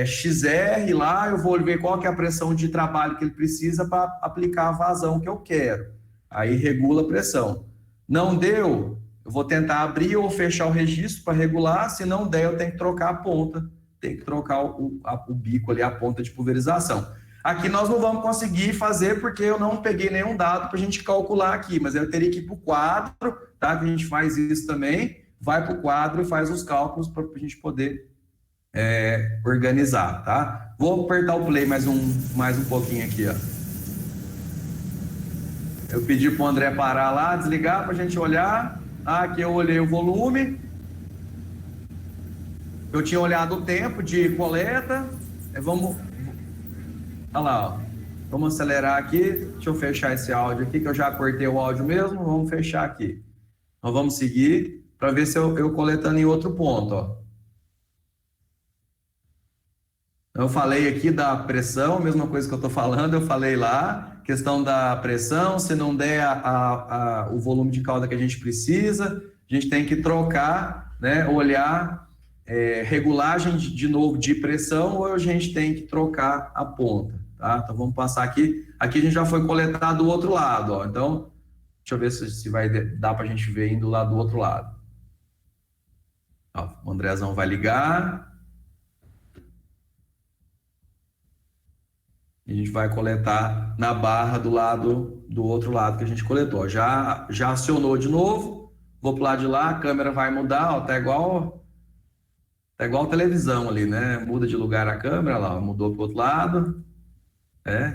XR lá, eu vou ver qual que é a pressão de trabalho que ele precisa para aplicar a vazão que eu quero. Aí, regula a pressão. Não deu... Eu vou tentar abrir ou fechar o registro para regular. Se não der, eu tenho que trocar a ponta. Tem que trocar o bico ali, a ponta de pulverização. Aqui nós não vamos conseguir fazer porque eu não peguei nenhum dado para a gente calcular aqui. Mas eu teria que ir para o quadro, tá? Que a gente faz isso também. Vai para o quadro e faz os cálculos para a gente poder organizar, tá? Vou apertar o play mais um pouquinho aqui, ó. Eu pedi para o André parar lá, desligar para a gente olhar. Aqui eu olhei o volume, eu tinha olhado o tempo de coleta, vamos, olha lá, ó. Vamos acelerar aqui, deixa eu fechar esse áudio aqui, que eu já cortei o áudio mesmo, vamos fechar aqui. Nós vamos seguir para ver se eu coletando em outro ponto, ó. Eu falei aqui da pressão, mesma coisa que eu estou falando, eu falei lá, questão da pressão, se não der o volume de cauda que a gente precisa, a gente tem que trocar, né, olhar, regulagem de novo de pressão, ou a gente tem que trocar a ponta, tá? Então vamos passar aqui. Aqui a gente já foi coletar do outro lado, ó. Então, deixa eu ver se vai dar para a gente ver indo lá do outro lado. Ó, o Andrezão vai ligar. A gente vai coletar na barra do outro lado que a gente coletou. Já acionou de novo. Vou para o lado de lá, a câmera vai mudar, ó, tá igual televisão ali, né? Muda de lugar a câmera, lá, mudou para o outro lado.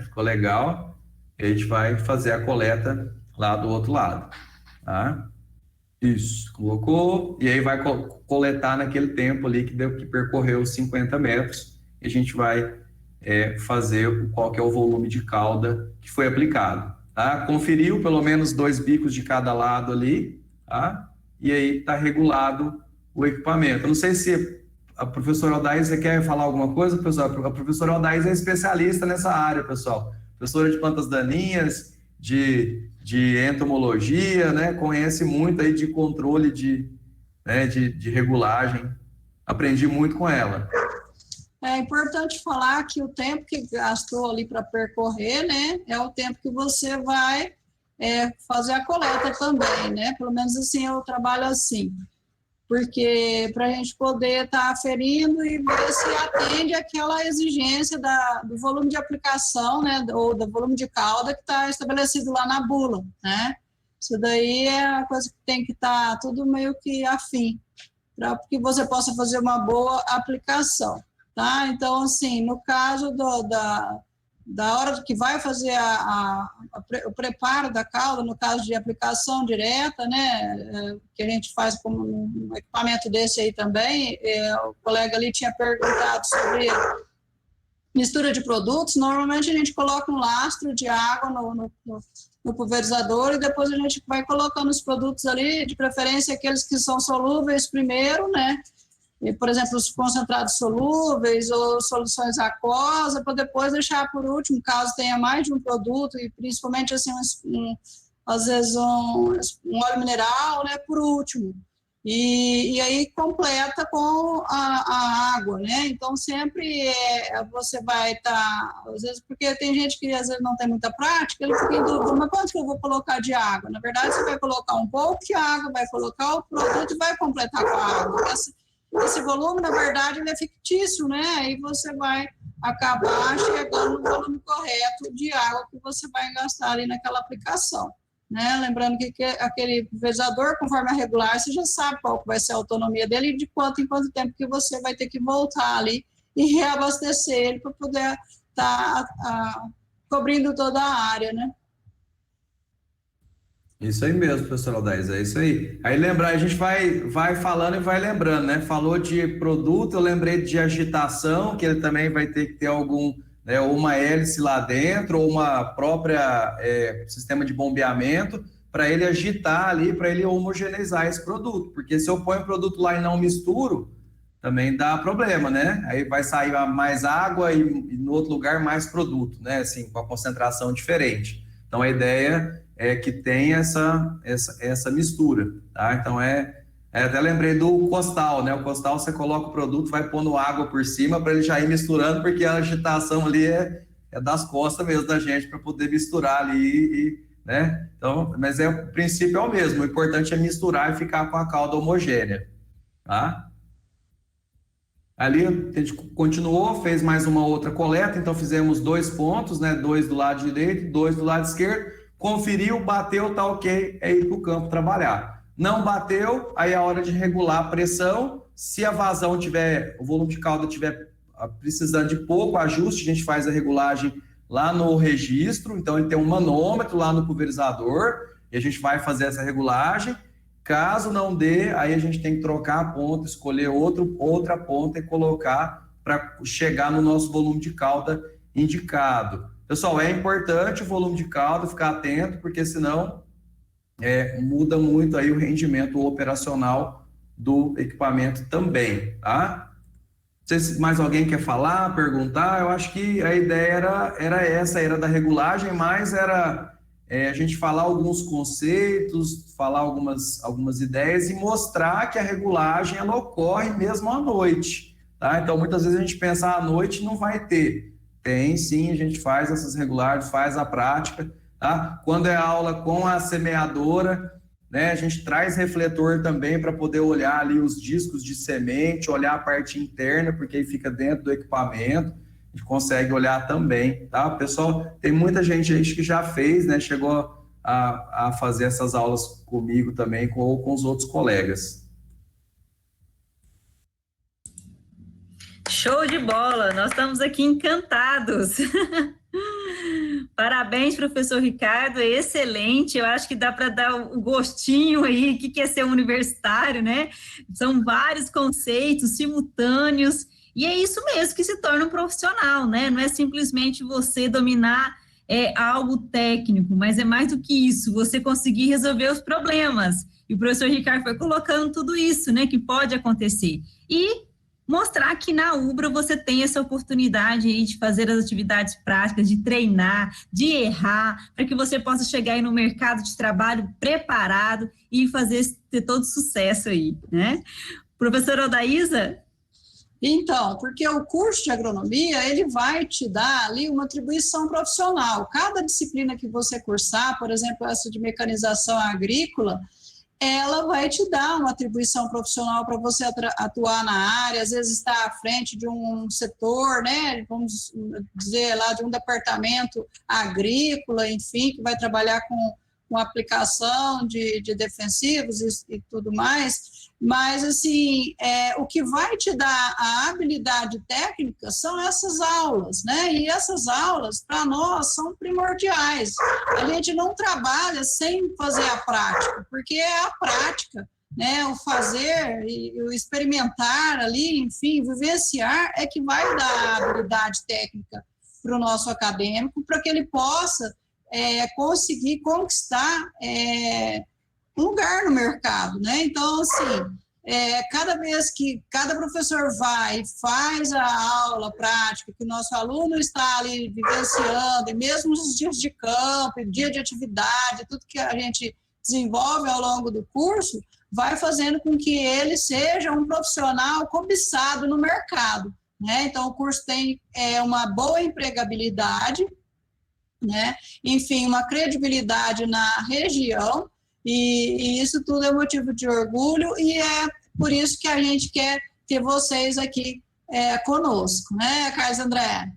Ficou legal. E a gente vai fazer a coleta lá do outro lado, tá? Isso, colocou. E aí vai coletar naquele tempo ali que percorreu os 50 metros. E a gente vai fazer qual que é o volume de cauda que foi aplicado, tá? Conferiu pelo menos 2 bicos de cada lado ali, tá? E aí está regulado o equipamento. Eu não sei se a professora Aldaís, você quer falar alguma coisa, pessoal? A professora Aldaís é especialista nessa área, pessoal. Professora de plantas daninhas, de entomologia, né? Conhece muito aí de controle de regulagem. Aprendi muito com ela. É importante falar que o tempo que gastou ali para percorrer, né, é o tempo que você vai fazer a coleta também, né? Pelo menos assim eu trabalho assim, porque para a gente poder estar aferindo e ver se atende aquela exigência do volume de aplicação, né, ou do volume de cauda que está estabelecido lá na bula, né? Isso daí é a coisa que tem que estar tudo meio que afim, para que você possa fazer uma boa aplicação. Tá? Então, assim, no caso da hora que vai fazer o preparo da cauda, no caso de aplicação direta, né, que a gente faz com um equipamento desse aí também, o colega ali tinha perguntado sobre mistura de produtos. Normalmente a gente coloca um lastro de água no pulverizador e depois a gente vai colocando os produtos ali, de preferência aqueles que são solúveis primeiro, né? Por exemplo, os concentrados solúveis ou soluções aquosas, para depois deixar por último, caso tenha mais de um produto, e principalmente, assim, às vezes, um óleo mineral, né, por último. E aí completa com a água, né? Então, sempre você vai estar, às vezes, porque tem gente que às vezes não tem muita prática, ele fica em dúvida, mas quanto que eu vou colocar de água? Na verdade, você vai colocar um pouco de água, vai colocar o produto e vai completar com a água. Esse volume, na verdade, ele é fictício, né? Aí você vai acabar chegando no volume correto de água que você vai gastar ali naquela aplicação, né? Lembrando que aquele pulverizador, conforme a regular, você já sabe qual vai ser a autonomia dele e de quanto em quanto tempo que você vai ter que voltar ali e reabastecer ele para poder estar cobrindo toda a área, né? Isso aí mesmo, professor Aldaís, é isso aí. Aí lembrar, a gente vai falando e vai lembrando, né? Falou de produto, eu lembrei de agitação, que ele também vai ter que ter algum, né, uma hélice lá dentro, ou uma própria sistema de bombeamento, para ele agitar ali, para ele homogeneizar esse produto. Porque se eu ponho o produto lá e não misturo, também dá problema, né? Aí vai sair mais água e no outro lugar mais produto, né? Assim, com a concentração diferente. Então a ideia é que tem essa mistura, tá? Então até lembrei do costal, né? O costal você coloca o produto, vai pondo água por cima para ele já ir misturando, porque a agitação ali é das costas mesmo da gente para poder misturar ali, né? Então, mas o princípio é o mesmo, o importante é misturar e ficar com a calda homogênea, tá? Ali a gente continuou, fez mais uma outra coleta, então fizemos 2 pontos, né? 2 do lado direito, 2 do lado esquerdo. Conferiu, bateu, tá ok, é ir para o campo trabalhar. Não bateu, aí é a hora de regular a pressão. Se a vazão tiver, o volume de cauda tiver precisando de pouco ajuste, a gente faz a regulagem lá no registro. Então, ele tem um manômetro lá no pulverizador e a gente vai fazer essa regulagem. Caso não dê, aí a gente tem que trocar a ponta, escolher outra ponta e colocar para chegar no nosso volume de cauda indicado. Pessoal, é importante o volume de cauda, ficar atento, porque senão muda muito aí o rendimento operacional do equipamento também, tá? Não sei se mais alguém quer falar, perguntar. Eu acho que a ideia era da regulagem, mas era a gente falar alguns conceitos, falar algumas ideias e mostrar que a regulagem ela ocorre mesmo à noite, tá? Então, muitas vezes a gente pensa à noite não vai ter. Tem, sim, a gente faz essas regulagens, faz a prática, tá? Quando é aula com a semeadora, né, a gente traz refletor também para poder olhar ali os discos de semente, olhar a parte interna, porque aí fica dentro do equipamento, a gente consegue olhar também, tá? Pessoal, tem muita gente aí que já fez, né, chegou a fazer essas aulas comigo também, ou com os outros colegas. Show de bola, nós estamos aqui encantados. Parabéns, professor Ricardo, é excelente. Eu acho que dá para dar o gostinho aí, o que é ser um universitário, né? São vários conceitos simultâneos, e é isso mesmo que se torna um profissional, né? Não é simplesmente você dominar algo técnico, mas é mais do que isso, você conseguir resolver os problemas. E o professor Ricardo foi colocando tudo isso, né, que pode acontecer. E mostrar que na UBRA você tem essa oportunidade aí de fazer as atividades práticas, de treinar, de errar, para que você possa chegar aí no mercado de trabalho preparado e ter todo sucesso aí, né? Professora Odaísa? Então, porque o curso de agronomia, ele vai te dar ali uma atribuição profissional. Cada disciplina que você cursar, por exemplo, essa de mecanização agrícola, ela vai te dar uma atribuição profissional para você atuar na área, às vezes estar à frente de um setor, né, vamos dizer lá, de um departamento agrícola, enfim, que vai trabalhar com aplicação de defensivos e tudo mais, mas, assim, o que vai te dar a habilidade técnica são essas aulas, né, e essas aulas, para nós, são primordiais. A gente não trabalha sem fazer a prática, porque é a prática, né, o fazer e o experimentar ali, enfim, vivenciar é que vai dar a habilidade técnica para o nosso acadêmico, para que ele possa conseguir conquistar um lugar no mercado, né? Então, assim, cada vez que cada professor vai e faz a aula prática, que o nosso aluno está ali vivenciando, e mesmo nos dias de campo, dia de atividade, tudo que a gente desenvolve ao longo do curso, vai fazendo com que ele seja um profissional cobiçado no mercado, né? Então, o curso tem uma boa empregabilidade, né? Enfim, uma credibilidade na região, e isso tudo é motivo de orgulho, e é por isso que a gente quer ter vocês aqui conosco, né, Carlos André?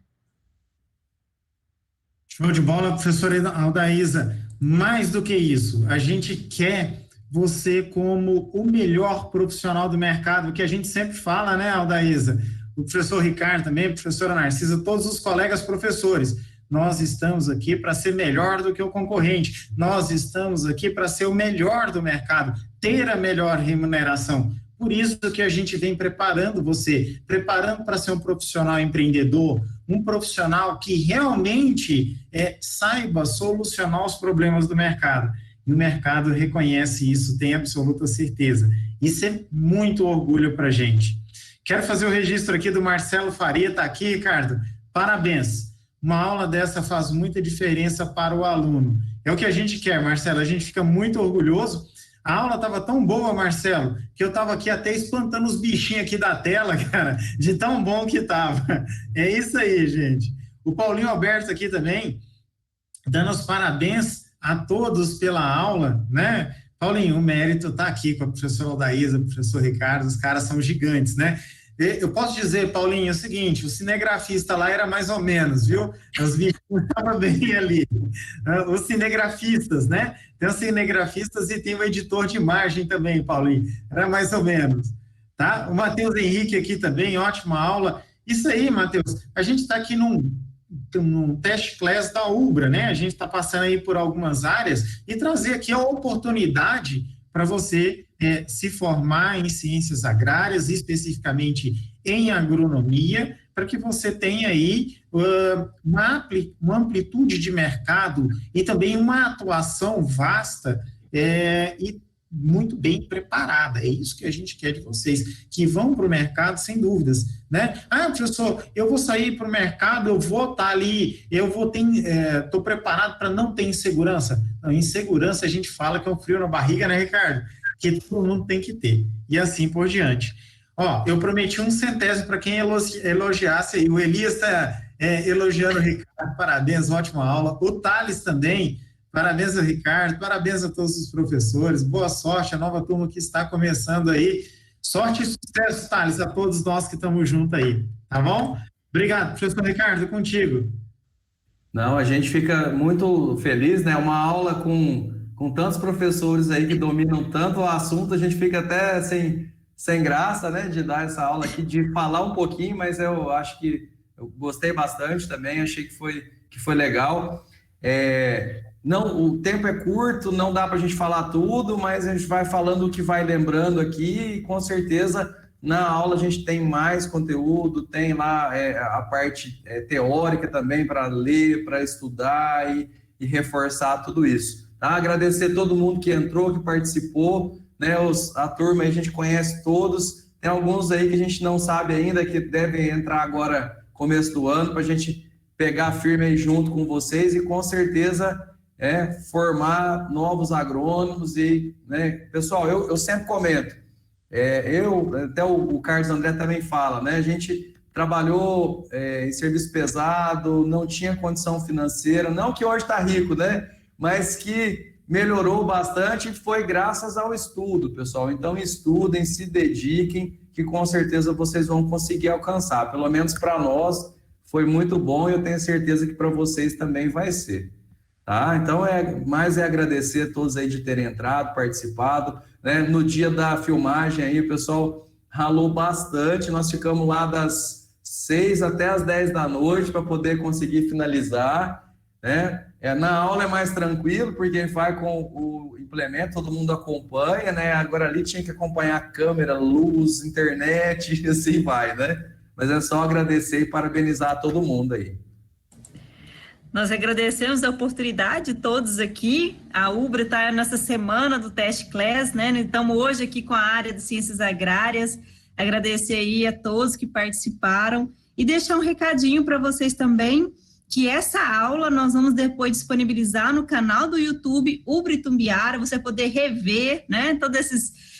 Show de bola, professora Aldaísa. Mais do que isso, a gente quer você como o melhor profissional do mercado, que a gente sempre fala, né, Aldaísa? O professor Ricardo também, a professora Narcisa, todos os colegas professores. Nós estamos aqui para ser melhor do que o concorrente. Nós estamos aqui para ser o melhor do mercado, ter a melhor remuneração. Por isso que a gente vem preparando você, preparando para ser um profissional empreendedor, um profissional que realmente saiba solucionar os problemas do mercado. E o mercado reconhece isso, tem absoluta certeza. Isso é muito orgulho para a gente. Quero fazer o registro aqui do Marcelo Faria, está aqui, Ricardo? Parabéns. Uma aula dessa faz muita diferença para o aluno. É o que a gente quer, Marcelo, a gente fica muito orgulhoso. A aula estava tão boa, Marcelo, que eu estava aqui até espantando os bichinhos aqui da tela, cara, de tão bom que estava. É isso aí, gente. O Paulinho Alberto aqui também, dando os parabéns a todos pela aula, né? Paulinho, o mérito está aqui com a professora Aldaísa, o professor Ricardo, os caras são gigantes, né? Eu posso dizer, Paulinho, é o seguinte, o cinegrafista lá era mais ou menos, viu? Os bichos estavam bem ali. Os cinegrafistas, né? Tem os cinegrafistas e tem o editor de imagem também, Paulinho. Era mais ou menos, tá? O Matheus Henrique aqui também, ótima aula. Isso aí, Matheus, a gente está aqui num teste class da UBRA, né? A gente está passando aí por algumas áreas e trazer aqui a oportunidade para você se formar em ciências agrárias, especificamente em agronomia, para que você tenha aí uma amplitude de mercado e também uma atuação vasta e muito bem preparada. É isso que a gente quer de vocês, que vão para o mercado sem dúvidas, né? Ah, professor, eu vou sair para o mercado, eu vou estar ali, eu vou ter, estou preparado para não ter insegurança. Não, insegurança a gente fala que é um frio na barriga, né, Ricardo? Que todo mundo tem que ter. E assim por diante. Ó, eu prometi 1 centésimo para quem elogiasse aí. O Elias está elogiando o Ricardo, parabéns, ótima aula. O Thales também. Parabéns ao Ricardo, parabéns a todos os professores, boa sorte, a nova turma que está começando aí. Sorte e sucesso, Thales, a todos nós que estamos juntos aí, tá bom? Obrigado, professor Ricardo, contigo. Não, a gente fica muito feliz, né? Uma aula com tantos professores aí que dominam tanto o assunto, a gente fica até sem graça, né? De dar essa aula aqui, de falar um pouquinho, mas eu acho que eu gostei bastante também, achei que foi legal. Não, o tempo é curto, não dá para a gente falar tudo, mas a gente vai falando o que vai lembrando aqui e com certeza na aula a gente tem mais conteúdo, tem lá a parte teórica também para ler, para estudar e reforçar tudo isso. Tá? Agradecer todo mundo que entrou, que participou, né? A turma aí a gente conhece todos, tem alguns aí que a gente não sabe ainda, que devem entrar agora começo do ano, para a gente pegar firme aí junto com vocês e com certeza formar novos agrônomos e, né, pessoal, eu sempre comento, até o Carlos André também fala, né, a gente trabalhou em serviço pesado, não tinha condição financeira, não que hoje está rico, né, mas que melhorou bastante e foi graças ao estudo, pessoal, então estudem, se dediquem, que com certeza vocês vão conseguir alcançar, pelo menos para nós foi muito bom e eu tenho certeza que para vocês também vai ser. Tá? Então, mais agradecer a todos aí de terem entrado, participado, né? No dia da filmagem aí, o pessoal ralou bastante, nós ficamos lá das 6 até as 10 da noite para poder conseguir finalizar, né? Na aula é mais tranquilo, porque vai com o implemento, todo mundo acompanha, né? Agora ali tinha que acompanhar a câmera, luz, internet, e assim vai, né? Mas é só agradecer e parabenizar todo mundo aí. Nós agradecemos a oportunidade de todos aqui. A UBRA está nessa semana do Test Class, né? Estamos hoje aqui com a área de Ciências Agrárias. Agradecer aí a todos que participaram e deixar um recadinho para vocês também, que essa aula nós vamos depois disponibilizar no canal do YouTube UBRA Itumbiara, você poder rever, né? Todos esses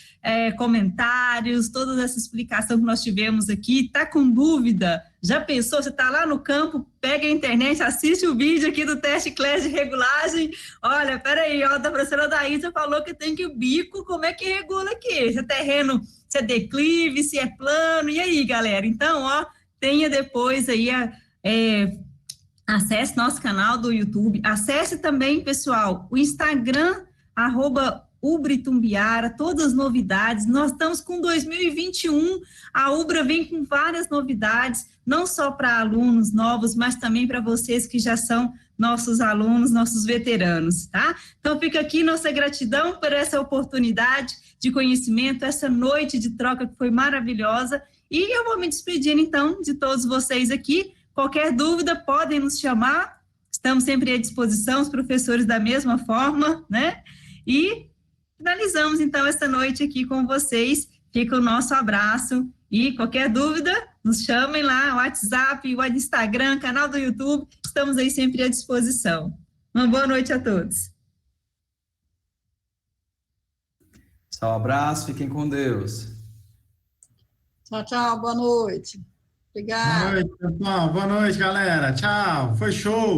comentários, toda essa explicação que nós tivemos aqui. Tá com dúvida? Já pensou? Você tá lá no campo, pega a internet, assiste o vídeo aqui do Test Class de regulagem. Olha, peraí, a professora Daísa falou que tem que o bico, como é que regula aqui? Se é terreno, se é declive, se é plano, e aí, galera? Então, tenha depois aí acesse nosso canal do YouTube, acesse também, pessoal, o Instagram, @UBRA Itumbiara, todas as novidades. Nós estamos com 2021, a UBRA vem com várias novidades, não só para alunos novos, mas também para vocês que já são nossos alunos, nossos veteranos, tá? Então fica aqui nossa gratidão por essa oportunidade de conhecimento, essa noite de troca que foi maravilhosa, e eu vou me despedir então de todos vocês aqui. Qualquer dúvida podem nos chamar, estamos sempre à disposição, os professores da mesma forma, né? E finalizamos, então, esta noite aqui com vocês. Fica o nosso abraço e qualquer dúvida, nos chamem lá, o WhatsApp, o Instagram, canal do YouTube, estamos aí sempre à disposição. Uma boa noite a todos. Só um abraço, fiquem com Deus. Tchau, tchau, boa noite. Obrigada. Boa noite, pessoal. Boa noite, galera. Tchau. Foi show.